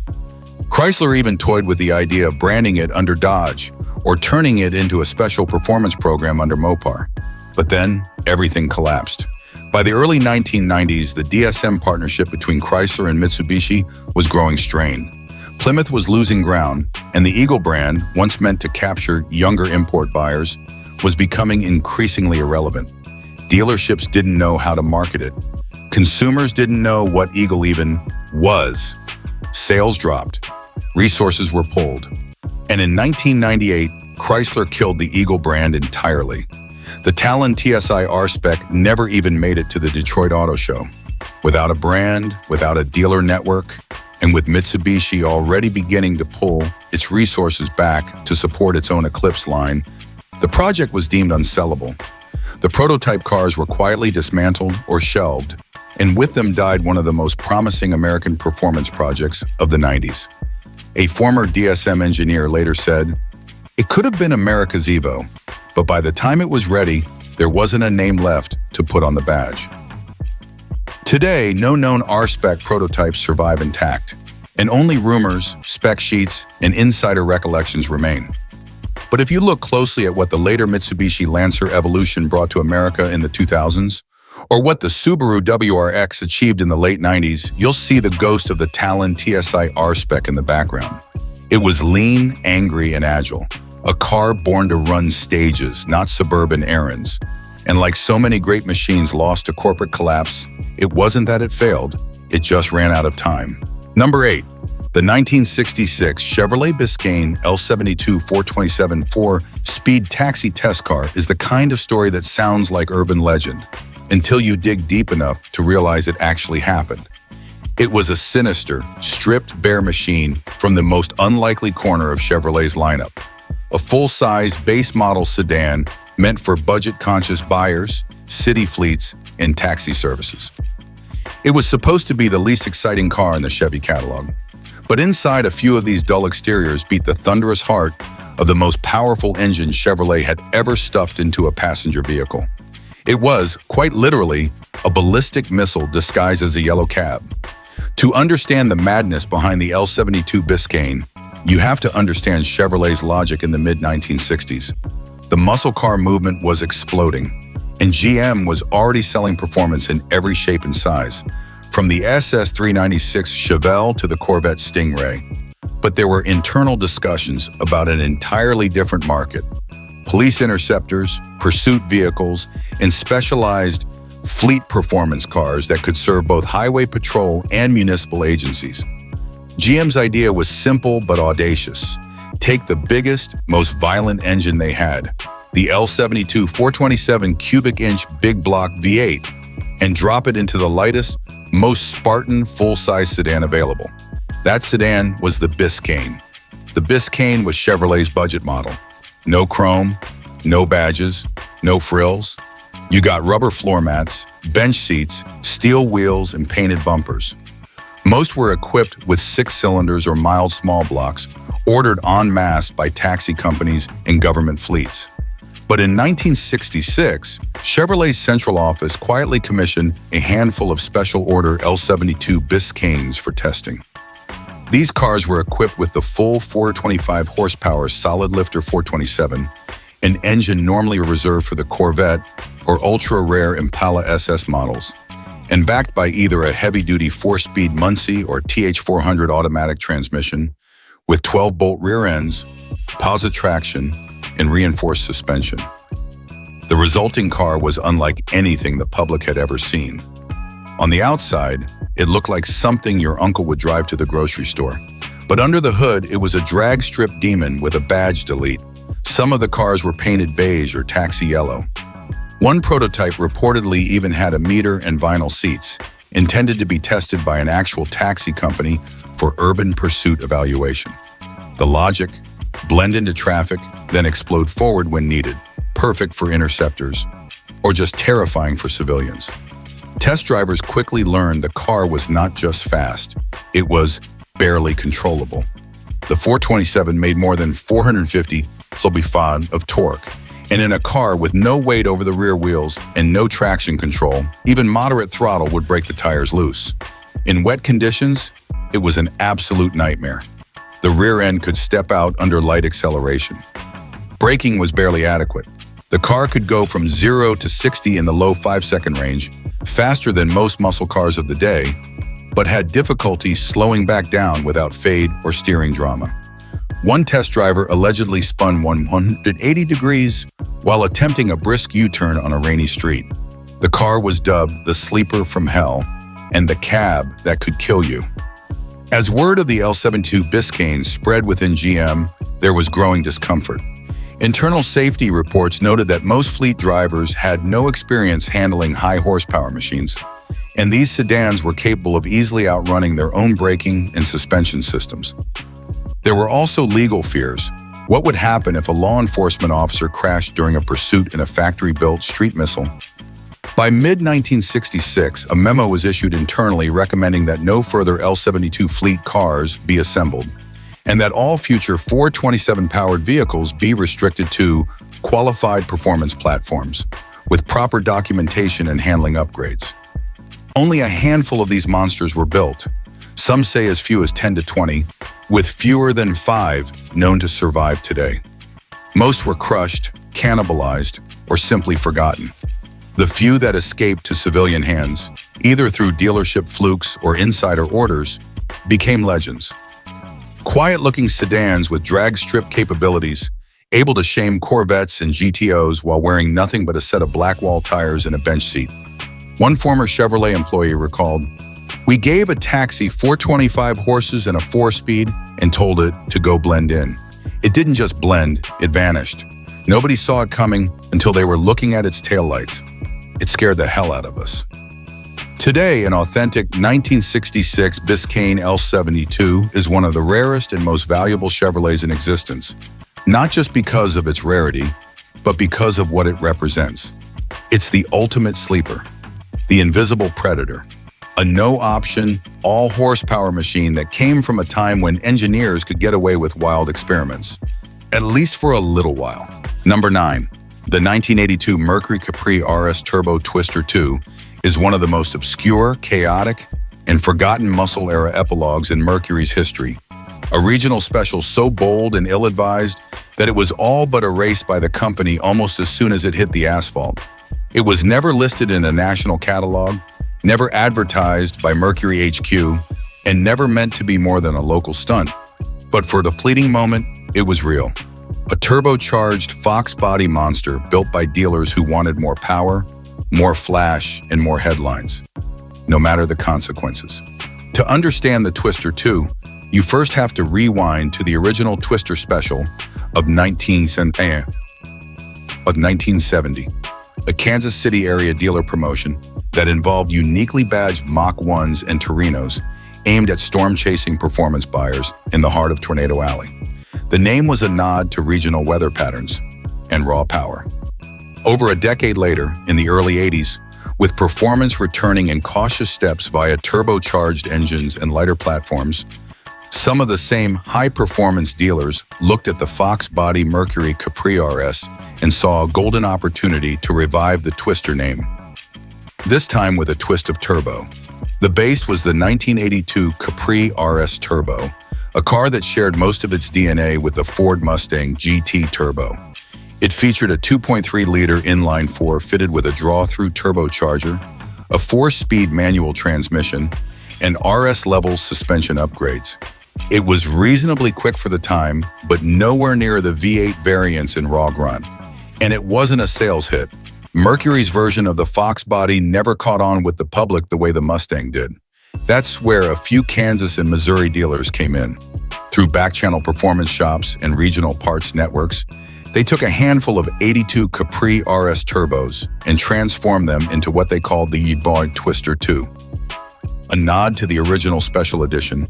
Chrysler even toyed with the idea of branding it under Dodge or turning it into a special performance program under Mopar. But then, everything collapsed. By the early 1990s, the DSM partnership between Chrysler and Mitsubishi was growing strained. Plymouth was losing ground, and the Eagle brand, once meant to capture younger import buyers, was becoming increasingly irrelevant. Dealerships didn't know how to market it. Consumers didn't know what Eagle even was. Sales dropped. Resources were pulled. And in 1998, Chrysler killed the Eagle brand entirely. The Talon TSI R-Spec never even made it to the Detroit Auto Show. Without a brand, without a dealer network, and with Mitsubishi already beginning to pull its resources back to support its own Eclipse line, the project was deemed unsellable. The prototype cars were quietly dismantled or shelved, and with them died one of the most promising American performance projects of the 90s. A former DSM engineer later said, "It could have been America's Evo, but by the time it was ready, there wasn't a name left to put on the badge." Today, no known R-Spec prototypes survive intact, and only rumors, spec sheets, and insider recollections remain. But if you look closely at what the later Mitsubishi Lancer Evolution brought to America in the 2000s, or what the Subaru WRX achieved in the late 90s, you'll see the ghost of the Talon TSI R-Spec in the background. It was lean, angry, and agile. A car born to run stages, not suburban errands. And like so many great machines lost to corporate collapse, it wasn't that it failed, it just ran out of time. Number 8. The 1966 Chevrolet Biscayne L72 427 4-speed taxi test car is the kind of story that sounds like urban legend, until you dig deep enough to realize it actually happened. It was a sinister, stripped bare machine from the most unlikely corner of Chevrolet's lineup. A full-size base model sedan meant for budget-conscious buyers, city fleets, and taxi services. It was supposed to be the least exciting car in the Chevy catalog. But inside, a few of these dull exteriors beat the thunderous heart of the most powerful engine Chevrolet had ever stuffed into a passenger vehicle. It was, quite literally, a ballistic missile disguised as a yellow cab. To understand the madness behind the L72 Biscayne, you have to understand Chevrolet's logic in the mid-1960s. The muscle car movement was exploding, and GM was already selling performance in every shape and size, from the SS396 Chevelle to the Corvette Stingray. But there were internal discussions about an entirely different market: police interceptors, pursuit vehicles, and specialized fleet performance cars that could serve both highway patrol and municipal agencies. GM's idea was simple but audacious. Take the biggest, most violent engine they had, the L72 427 cubic inch big block V8, and drop it into the lightest, most Spartan full-size sedan available. That sedan was the Biscayne. The Biscayne was Chevrolet's budget model. No chrome, no badges, no frills. You got rubber floor mats, bench seats, steel wheels, and painted bumpers. Most were equipped with 6 cylinders or mild small blocks, ordered en masse by taxi companies and government fleets. But in 1966, Chevrolet's central office quietly commissioned a handful of special order L72 Biscaynes for testing. These cars were equipped with the full 425 horsepower solid lifter 427, an engine normally reserved for the Corvette or ultra-rare Impala SS models, and backed by either a heavy-duty 4-speed Muncie or TH400 automatic transmission with 12-bolt rear ends, positive traction, and reinforced suspension. The resulting car was unlike anything the public had ever seen. On the outside, it looked like something your uncle would drive to the grocery store. But under the hood, it was a drag strip demon with a badge delete. Some of the cars were painted beige or taxi yellow. One prototype reportedly even had a meter and vinyl seats, intended to be tested by an actual taxi company for urban pursuit evaluation. The logic: blend into traffic, then explode forward when needed, perfect for interceptors, or just terrifying for civilians. Test drivers quickly learned the car was not just fast, it was barely controllable. The 427 made more than 450 lb of torque, and in a car with no weight over the rear wheels and no traction control, even moderate throttle would break the tires loose. In wet conditions, it was an absolute nightmare. The rear end could step out under light acceleration. Braking was barely adequate. The car could go from 0 to 60 in the low 5-second range, faster than most muscle cars of the day, but had difficulty slowing back down without fade or steering drama. One test driver allegedly spun 180 degrees while attempting a brisk U-turn on a rainy street. The car was dubbed the sleeper from hell and the cab that could kill you. As word of the L72 Biscayne spread within GM, there was growing discomfort. Internal safety reports noted that most fleet drivers had no experience handling high horsepower machines, and these sedans were capable of easily outrunning their own braking and suspension systems. There were also legal fears. What would happen if a law enforcement officer crashed during a pursuit in a factory-built street missile? By mid-1966, a memo was issued internally recommending that no further L72 fleet cars be assembled, and that all future 427-powered vehicles be restricted to qualified performance platforms, with proper documentation and handling upgrades. Only a handful of these monsters were built, some say as few as 10 to 20, with fewer than 5 known to survive today. Most were crushed, cannibalized, or simply forgotten. The few that escaped to civilian hands, either through dealership flukes or insider orders, became legends. Quiet-looking sedans with drag strip capabilities, able to shame Corvettes and GTOs while wearing nothing but a set of black wall tires and a bench seat. One former Chevrolet employee recalled, "We gave a taxi 425 horses and a 4-speed and told it to go blend in. It didn't just blend, it vanished. Nobody saw it coming until they were looking at its taillights. It scared the hell out of us." Today, an authentic 1966 Biscayne L72 is one of the rarest and most valuable Chevrolets in existence, not just because of its rarity, but because of what it represents. It's the ultimate sleeper, the invisible predator, a no-option, all-horsepower machine that came from a time when engineers could get away with wild experiments, at least for a little while. Number 9. The 1982 Mercury Capri RS Turbo Twister 2 is one of the most obscure, chaotic, and forgotten muscle-era epilogues in Mercury's history. A regional special so bold and ill-advised that it was all but erased by the company almost as soon as it hit the asphalt. It was never listed in a national catalog, never advertised by Mercury HQ, and never meant to be more than a local stunt. But for the fleeting moment, it was real. A turbocharged Fox body monster built by dealers who wanted more power, more flash, and more headlines, no matter the consequences. To understand the Twister 2, you first have to rewind to the original Twister special of 1970, a Kansas City area dealer promotion that involved uniquely badged Mach 1s and Torinos aimed at storm-chasing performance buyers in the heart of Tornado Alley. The name was a nod to regional weather patterns and raw power. Over a decade later, in the early 80s, with performance returning in cautious steps via turbocharged engines and lighter platforms, some of the same high-performance dealers looked at the Fox body Mercury Capri RS and saw a golden opportunity to revive the Twister name, this time with a twist of turbo. The base was the 1982 Capri RS Turbo, a car that shared most of its DNA with the Ford Mustang GT Turbo. It featured a 2.3-liter inline-4 fitted with a draw-through turbocharger, a 4-speed manual transmission, and RS-level suspension upgrades. It was reasonably quick for the time, but nowhere near the V8 variants in raw grunt. And it wasn't a sales hit. Mercury's version of the Fox body never caught on with the public the way the Mustang did. That's where a few Kansas and Missouri dealers came in. Through back-channel performance shops and regional parts networks, they took a handful of 82 Capri RS turbos and transformed them into what they called the Yeetbog Twister 2. A nod to the original special edition,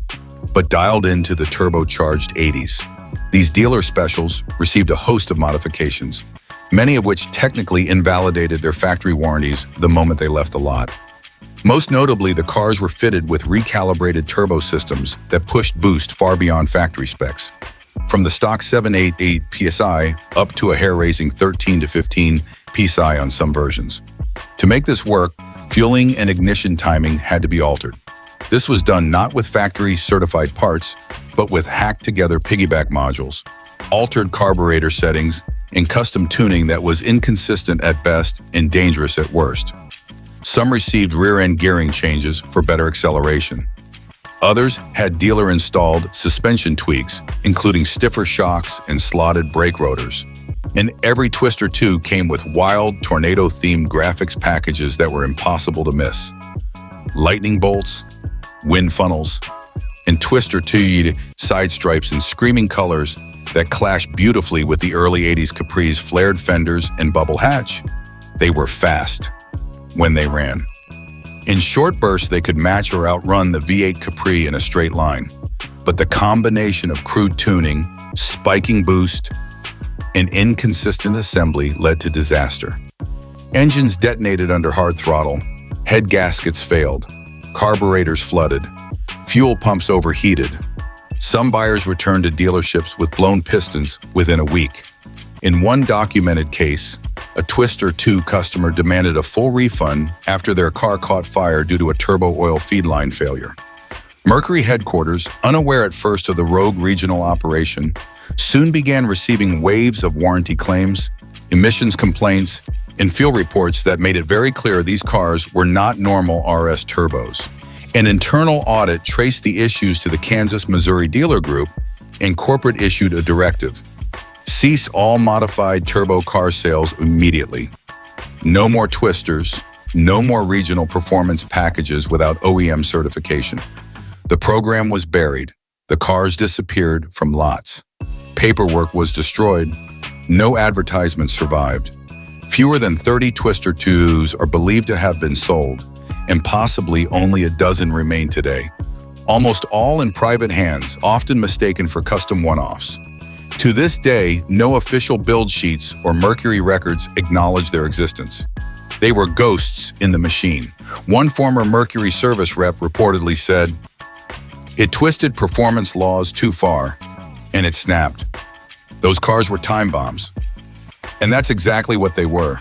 but dialed into the turbocharged 80s. These dealer specials received a host of modifications, many of which technically invalidated their factory warranties the moment they left the lot. Most notably, the cars were fitted with recalibrated turbo systems that pushed boost far beyond factory specs, from the stock 788 PSI up to a hair-raising 13 to 15 PSI on some versions. To make this work, fueling and ignition timing had to be altered. This was done not with factory-certified parts, but with hacked-together piggyback modules, altered carburetor settings, and custom tuning that was inconsistent at best and dangerous at worst. Some received rear-end gearing changes for better acceleration. Others had dealer-installed suspension tweaks, including stiffer shocks and slotted brake rotors. And every Twister 2 came with wild, tornado-themed graphics packages that were impossible to miss. Lightning bolts, wind funnels, and Twister 2 side stripes in screaming colors that clashed beautifully with the early 80s Capri's flared fenders and bubble hatch. They were fast when they ran. In short bursts, they could match or outrun the V8 Capri in a straight line. But the combination of crude tuning, spiking boost, and inconsistent assembly led to disaster. Engines detonated under hard throttle, head gaskets failed, carburetors flooded, fuel pumps overheated. Some buyers returned to dealerships with blown pistons within a week. In one documented case, a Twister 2 customer demanded a full refund after their car caught fire due to a turbo oil feed line failure. Mercury headquarters, unaware at first of the rogue regional operation, soon began receiving waves of warranty claims, emissions complaints, and fuel reports that made it very clear these cars were not normal RS turbos. An internal audit traced the issues to the Kansas-Missouri dealer group, and corporate issued a directive: cease all modified turbo car sales immediately. No more Twisters, no more regional performance packages without OEM certification. The program was buried. The cars disappeared from lots. Paperwork was destroyed. No advertisements survived. Fewer than 30 Twister 2s are believed to have been sold, and possibly only a dozen remain today. Almost all in private hands, often mistaken for custom one-offs. To this day, no official build sheets or Mercury records acknowledge their existence. They were ghosts in the machine. One former Mercury service rep reportedly said, "It twisted performance laws too far, and it snapped." Those cars were time bombs. And that's exactly what they were.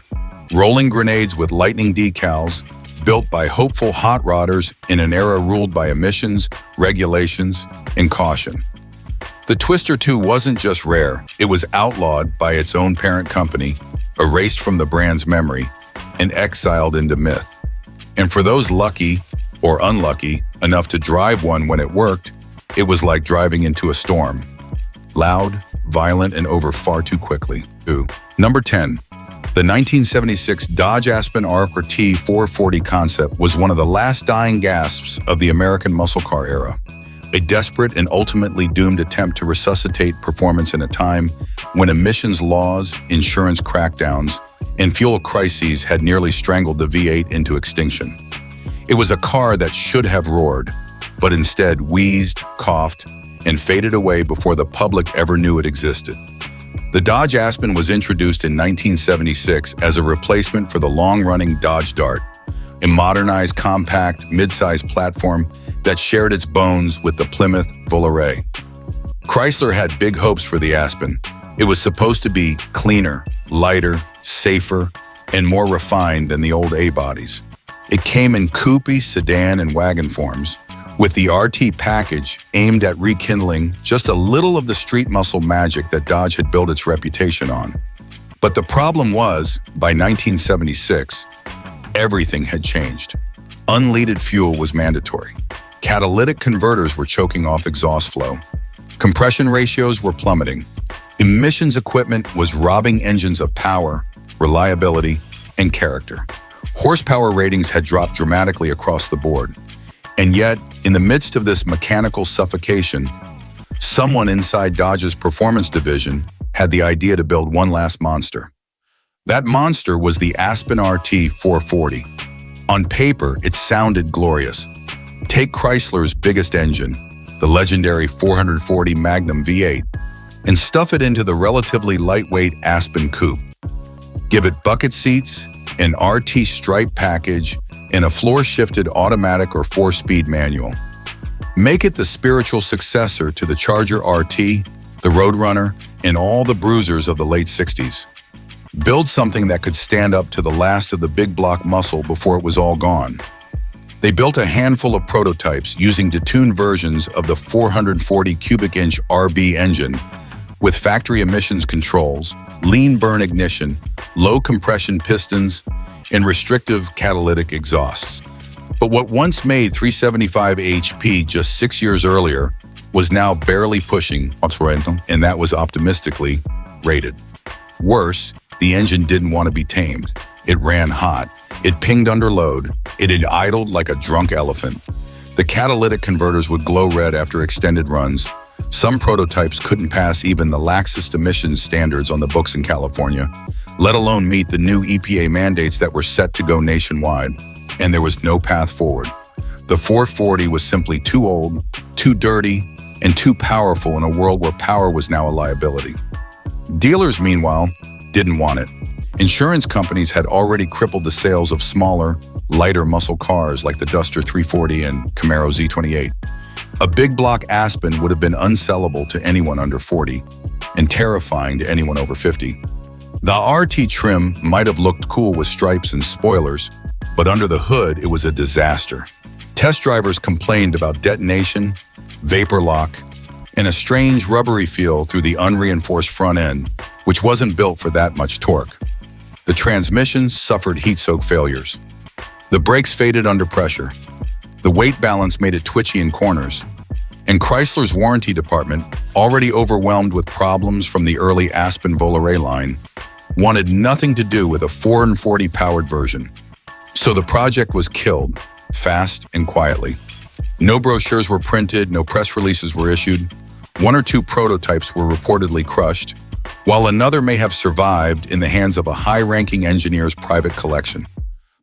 Rolling grenades with lightning decals, built by hopeful hot rodders in an era ruled by emissions, regulations, and caution. The Twister 2 wasn't just rare, it was outlawed by its own parent company, erased from the brand's memory, and exiled into myth. And for those lucky, or unlucky, enough to drive one when it worked, it was like driving into a storm. Loud, violent, and over far too quickly. Number 10. The 1976 Dodge Aspen RT 440 concept was one of the last dying gasps of the American muscle car era. A desperate and ultimately doomed attempt to resuscitate performance in a time when emissions laws, insurance crackdowns, and fuel crises had nearly strangled the V8 into extinction. It was a car that should have roared, but instead wheezed, coughed, and faded away before the public ever knew it existed. The Dodge Aspen was introduced in 1976 as a replacement for the long-running Dodge Dart, a modernized, compact, mid-size platform that shared its bones with the Plymouth Volare. Chrysler had big hopes for the Aspen. It was supposed to be cleaner, lighter, safer, and more refined than the old A-bodies. It came in coupe, sedan, and wagon forms, with the RT package aimed at rekindling just a little of the street muscle magic that Dodge had built its reputation on. But the problem was, by 1976, everything had changed. Unleaded fuel was mandatory. Catalytic converters were choking off exhaust flow. Compression ratios were plummeting. Emissions equipment was robbing engines of power, reliability, and character. Horsepower ratings had dropped dramatically across the board. And yet, in the midst of this mechanical suffocation, someone inside Dodge's performance division had the idea to build one last monster. That monster was the Aspen RT 440. On paper, it sounded glorious. Take Chrysler's biggest engine, the legendary 440 Magnum V8, and stuff it into the relatively lightweight Aspen Coupe. Give it bucket seats, an RT stripe package, and a floor-shifted automatic or 4-speed manual. Make it the spiritual successor to the Charger RT, the Roadrunner, and all the bruisers of the late 60s. Build something that could stand up to the last of the big block muscle before it was all gone. They built a handful of prototypes using detuned versions of the 440 cubic inch RB engine, with factory emissions controls, lean burn ignition, low compression pistons, and restrictive catalytic exhausts. But what once made 375 HP just 6 years earlier was now barely pushing, and that was optimistically rated. Worse, the engine didn't want to be tamed. It ran hot. It pinged under load. It had idled like a drunk elephant. The catalytic converters would glow red after extended runs. Some prototypes couldn't pass even the laxest emissions standards on the books in California, let alone meet the new EPA mandates that were set to go nationwide. And there was no path forward. The 440 was simply too old, too dirty, and too powerful in a world where power was now a liability. Dealers, meanwhile, didn't want it. Insurance companies had already crippled the sales of smaller, lighter muscle cars like the Duster 340 and Camaro Z28. A big block Aspen would have been unsellable to anyone under 40 and terrifying to anyone over 50. The RT trim might have looked cool with stripes and spoilers, but under the hood, it was a disaster. Test drivers complained about detonation, vapor lock, and a strange rubbery feel through the unreinforced front end, which wasn't built for that much torque. The transmission suffered heat-soak failures. The brakes faded under pressure. The weight balance made it twitchy in corners. And Chrysler's warranty department, already overwhelmed with problems from the early Aspen Volare line, wanted nothing to do with a 440-powered version. So the project was killed, fast and quietly. No brochures were printed, no press releases were issued. 1 or 2 prototypes were reportedly crushed, while another may have survived in the hands of a high-ranking engineer's private collection.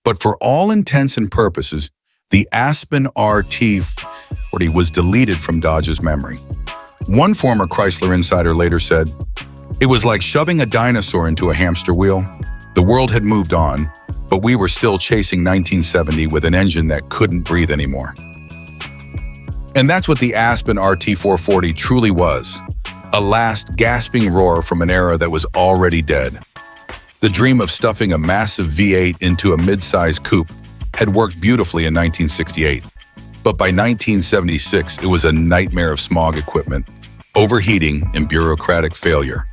But for all intents and purposes, the Aspen RT 40 was deleted from Dodge's memory. One former Chrysler insider later said, "It was like shoving a dinosaur into a hamster wheel. The world had moved on, but we were still chasing 1970 with an engine that couldn't breathe anymore." And that's what the Aspen RT 440 truly was. A last gasping roar from an era that was already dead. The dream of stuffing a massive V8 into a mid-size coupe had worked beautifully in 1968. But by 1976, it was a nightmare of smog equipment, overheating, and bureaucratic failure.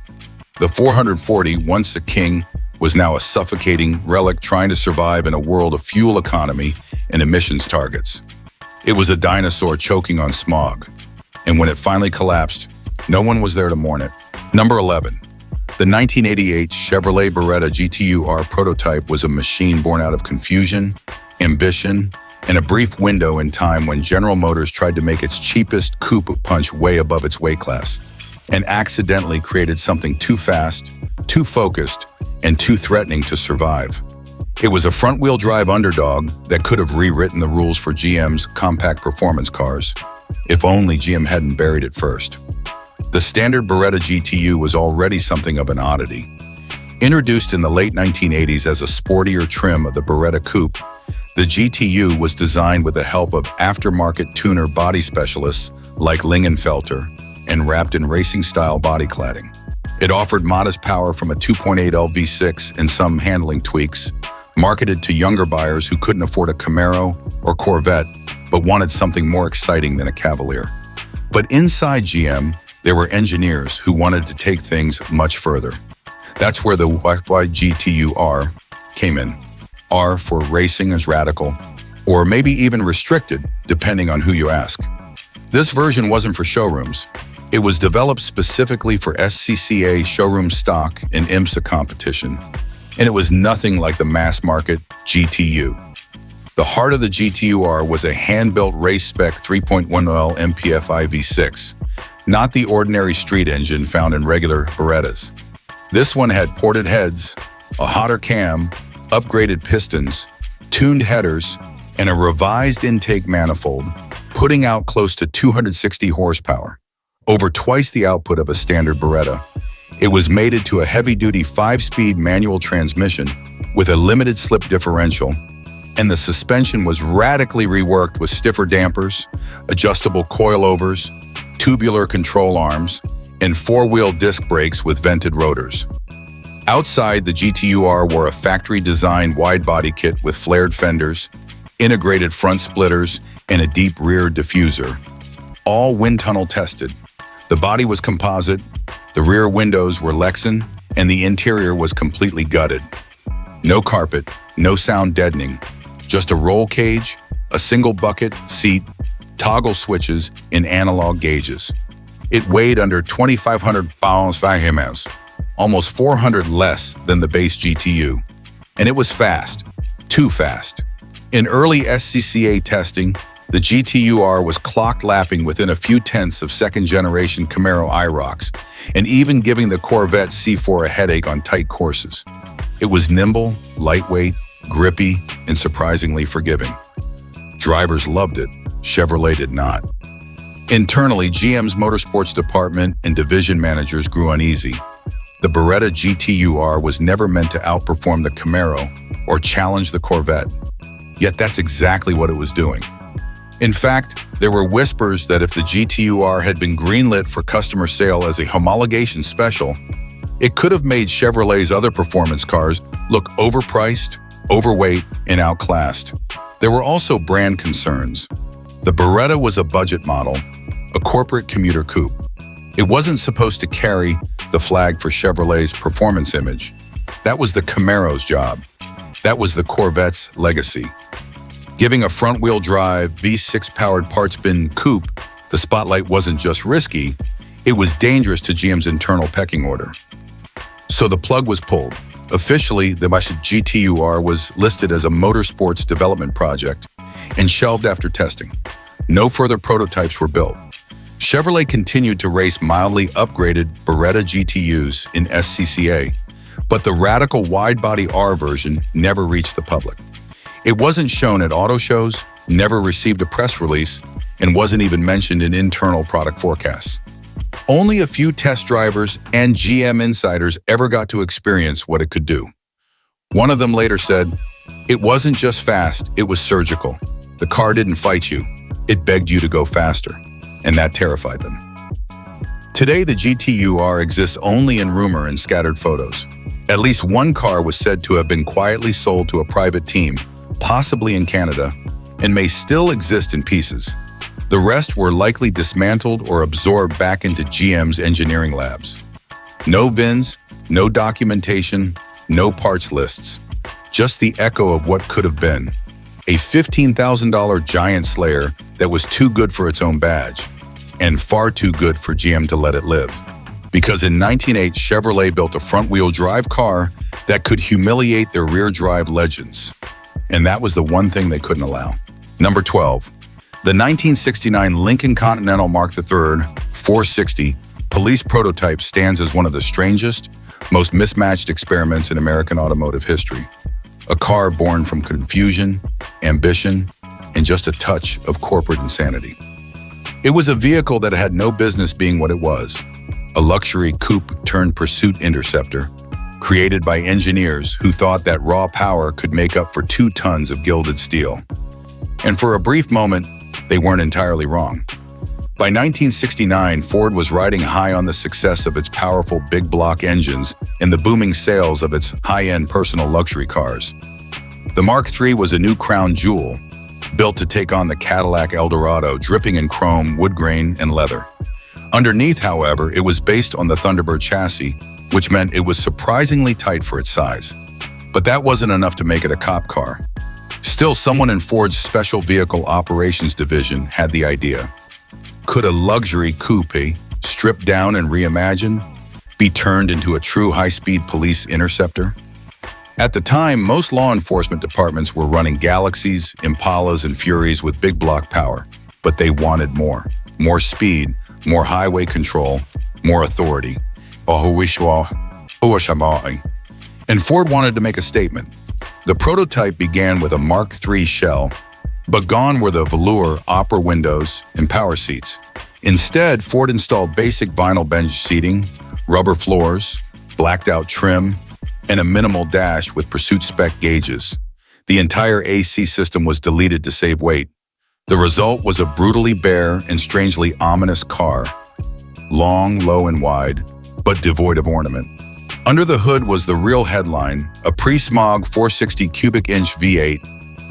The 440, once a king, was now a suffocating relic trying to survive in a world of fuel economy and emissions targets. It was a dinosaur choking on smog. And when it finally collapsed, no one was there to mourn it. Number 11. The 1988 Chevrolet Beretta GTUR prototype was a machine born out of confusion, ambition, and a brief window in time when General Motors tried to make its cheapest coupe punch way above its weight class and accidentally created something too fast, too focused, and too threatening to survive. It was a front-wheel drive underdog that could have rewritten the rules for GM's compact performance cars, if only GM hadn't buried it first. The standard Beretta GTU was already something of an oddity. Introduced in the late 1980s as a sportier trim of the Beretta coupe, the GTU was designed with the help of aftermarket tuner body specialists like Lingenfelter and wrapped in racing-style body cladding. It offered modest power from a 2.8L V6 and some handling tweaks, marketed to younger buyers who couldn't afford a Camaro or Corvette but wanted something more exciting than a Cavalier. But inside GM, there were engineers who wanted to take things much further. That's where the GTUR came in. R for racing as radical, or maybe even restricted, depending on who you ask. This version wasn't for showrooms. It was developed specifically for SCCA showroom stock and IMSA competition, and it was nothing like the mass-market GTU. The heart of the GTUR was a hand-built race-spec 3.1L MPFI V6, not the ordinary street engine found in regular Berettas. This one had ported heads, a hotter cam, upgraded pistons, tuned headers, and a revised intake manifold, putting out close to 260 horsepower, over twice the output of a standard Beretta. It was mated to a heavy-duty 5-speed manual transmission with a limited slip differential, and the suspension was radically reworked with stiffer dampers, adjustable coilovers, tubular control arms, and 4-wheel disc brakes with vented rotors. Outside, the GTUR wore a factory-designed wide-body kit with flared fenders, integrated front splitters, and a deep rear diffuser, all wind tunnel tested. The body was composite, The rear windows were Lexan, and the interior was completely gutted. No carpet, no sound deadening, just a roll cage, a single bucket, seat, toggle switches, and analog gauges. It weighed under 2,500 pounds, almost 400 less than the base GTU. And it was fast, too fast. In early SCCA testing, the GTUR was clocked lapping within a few tenths of second-generation Camaro IROCs, and even giving the Corvette C4 a headache on tight courses. It was nimble, lightweight, grippy, and surprisingly forgiving. Drivers loved it. Chevrolet did not. Internally, GM's motorsports department and division managers grew uneasy. The Beretta GTUR was never meant to outperform the Camaro or challenge the Corvette. Yet that's exactly what it was doing. In fact, there were whispers that if the GTUR had been greenlit for customer sale as a homologation special, it could have made Chevrolet's other performance cars look overpriced, overweight, and outclassed. There were also brand concerns. The Beretta was a budget model, a corporate commuter coupe. It wasn't supposed to carry the flag for Chevrolet's performance image. That was the Camaro's job. That was the Corvette's legacy. Giving a front-wheel drive, V6-powered parts bin coupe, the spotlight wasn't just risky, it was dangerous to GM's internal pecking order. So the plug was pulled. Officially, the GTUR was listed as a motorsports development project and shelved after testing. No further prototypes were built. Chevrolet continued to race mildly upgraded Beretta GTUs in SCCA, but the radical wide-body R version never reached the public. It wasn't shown at auto shows, never received a press release, and wasn't even mentioned in internal product forecasts. Only a few test drivers and GM insiders ever got to experience what it could do. One of them later said, "It wasn't just fast, it was surgical. The car didn't fight you, it begged you to go faster." And that terrified them. Today, the GTUR exists only in rumor and scattered photos. At least one car was said to have been quietly sold to a private team, possibly in Canada, and may still exist in pieces. The rest were likely dismantled or absorbed back into GM's engineering labs. No VINs, no documentation, no parts lists. Just the echo of what could have been. A $15,000 giant slayer that was too good for its own badge, and far too good for GM to let it live. Because in 1908, Chevrolet built a front-wheel drive car that could humiliate their rear-drive legends. And that was the one thing they couldn't allow. Number 12. The 1969 Lincoln Continental Mark III 460 police prototype stands as one of the strangest, most mismatched experiments in American automotive history. A car born from confusion, ambition, and just a touch of corporate insanity. It was a vehicle that had no business being what it was, a luxury coupe turned pursuit interceptor, created by engineers who thought that raw power could make up for 2 tons of gilded steel. And for a brief moment, they weren't entirely wrong. By 1969, Ford was riding high on the success of its powerful big block engines and the booming sales of its high-end personal luxury cars. The Mark III was a new crown jewel, built to take on the Cadillac Eldorado, dripping in chrome, wood grain, and leather. Underneath, however, it was based on the Thunderbird chassis, which meant it was surprisingly tight for its size. But that wasn't enough to make it a cop car. Still, someone in Ford's Special Vehicle Operations Division had the idea. Could a luxury coupe, stripped down and reimagined, be turned into a true high-speed police interceptor? At the time, most law enforcement departments were running Galaxies, Impalas, and Furies with big block power, but they wanted more. More speed, more highway control, more authority. And Ford wanted to make a statement. The prototype began with a Mark III shell, but gone were the velour, opera windows, and power seats. Instead, Ford installed basic vinyl bench seating, rubber floors, blacked-out trim, and a minimal dash with pursuit spec gauges. The entire AC system was deleted to save weight. The result was a brutally bare and strangely ominous car. Long, low, and wide, but devoid of ornament. Under the hood was the real headline, a pre-smog 460 cubic inch V8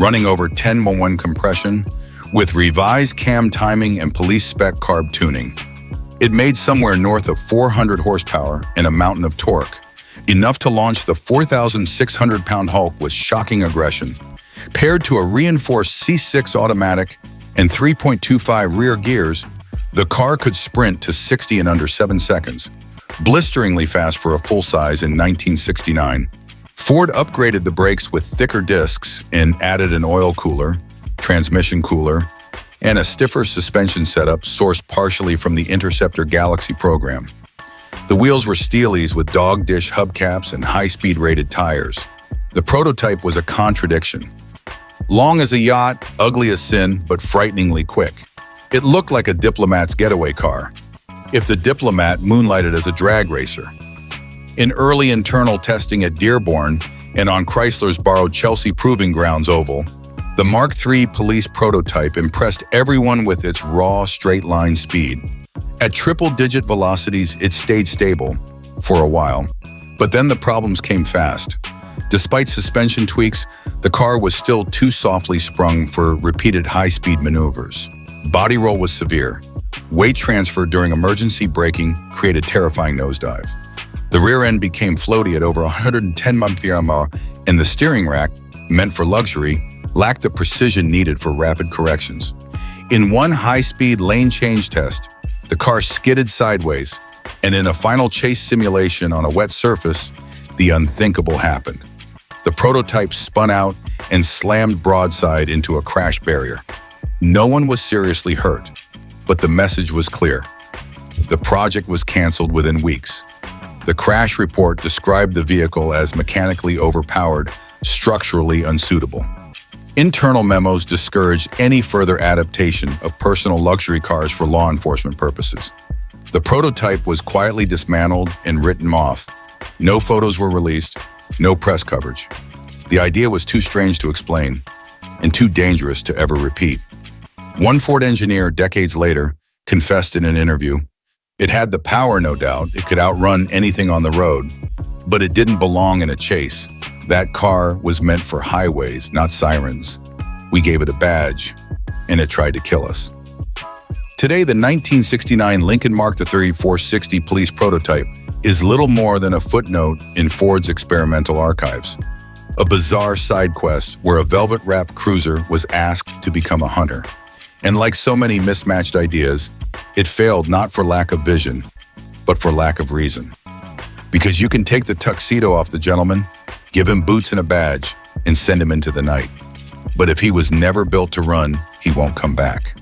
running over 10-1 compression with revised cam timing and police spec carb tuning. It made somewhere north of 400 horsepower and a mountain of torque, enough to launch the 4,600-pound Hulk with shocking aggression. Paired to a reinforced C6 automatic and 3.25 rear gears, the car could sprint to 60 in under 7 seconds, blisteringly fast for a full-size in 1969. Ford upgraded the brakes with thicker discs and added an oil cooler, transmission cooler, and a stiffer suspension setup sourced partially from the Interceptor Galaxy program. The wheels were steelies with dog dish hubcaps and high-speed rated tires. The prototype was a contradiction. Long as a yacht, ugly as sin, but frighteningly quick. It looked like a diplomat's getaway car, if the Diplomat moonlighted as a drag racer. In early internal testing at Dearborn and on Chrysler's borrowed Chelsea Proving Grounds oval, the Mark III police prototype impressed everyone with its raw, straight-line speed. At triple-digit velocities, it stayed stable for a while, but then the problems came fast. Despite suspension tweaks, the car was still too softly sprung for repeated high-speed maneuvers. Body roll was severe. Weight transfer during emergency braking created terrifying nosedive. The rear end became floaty at over 110 mph, and the steering rack, meant for luxury, lacked the precision needed for rapid corrections. In one high-speed lane change test, the car skidded sideways, and in a final chase simulation on a wet surface, the unthinkable happened. The prototype spun out and slammed broadside into a crash barrier. No one was seriously hurt, but the message was clear. The project was canceled within weeks. The crash report described the vehicle as mechanically overpowered, structurally unsuitable. Internal memos discouraged any further adaptation of personal luxury cars for law enforcement purposes. The prototype was quietly dismantled and written off. No photos were released, no press coverage. The idea was too strange to explain and too dangerous to ever repeat. One Ford engineer, decades later, confessed in an interview, "It had the power, no doubt. It could outrun anything on the road, but it didn't belong in a chase. That car was meant for highways, not sirens. We gave it a badge, and it tried to kill us." Today, the 1969 Lincoln Mark III 460 police prototype is little more than a footnote in Ford's experimental archives. A bizarre side quest where a velvet-wrapped cruiser was asked to become a hunter. And like so many mismatched ideas, it failed not for lack of vision, but for lack of reason. Because you can take the tuxedo off the gentleman, give him boots and a badge, and send him into the night. But if he was never built to run, he won't come back.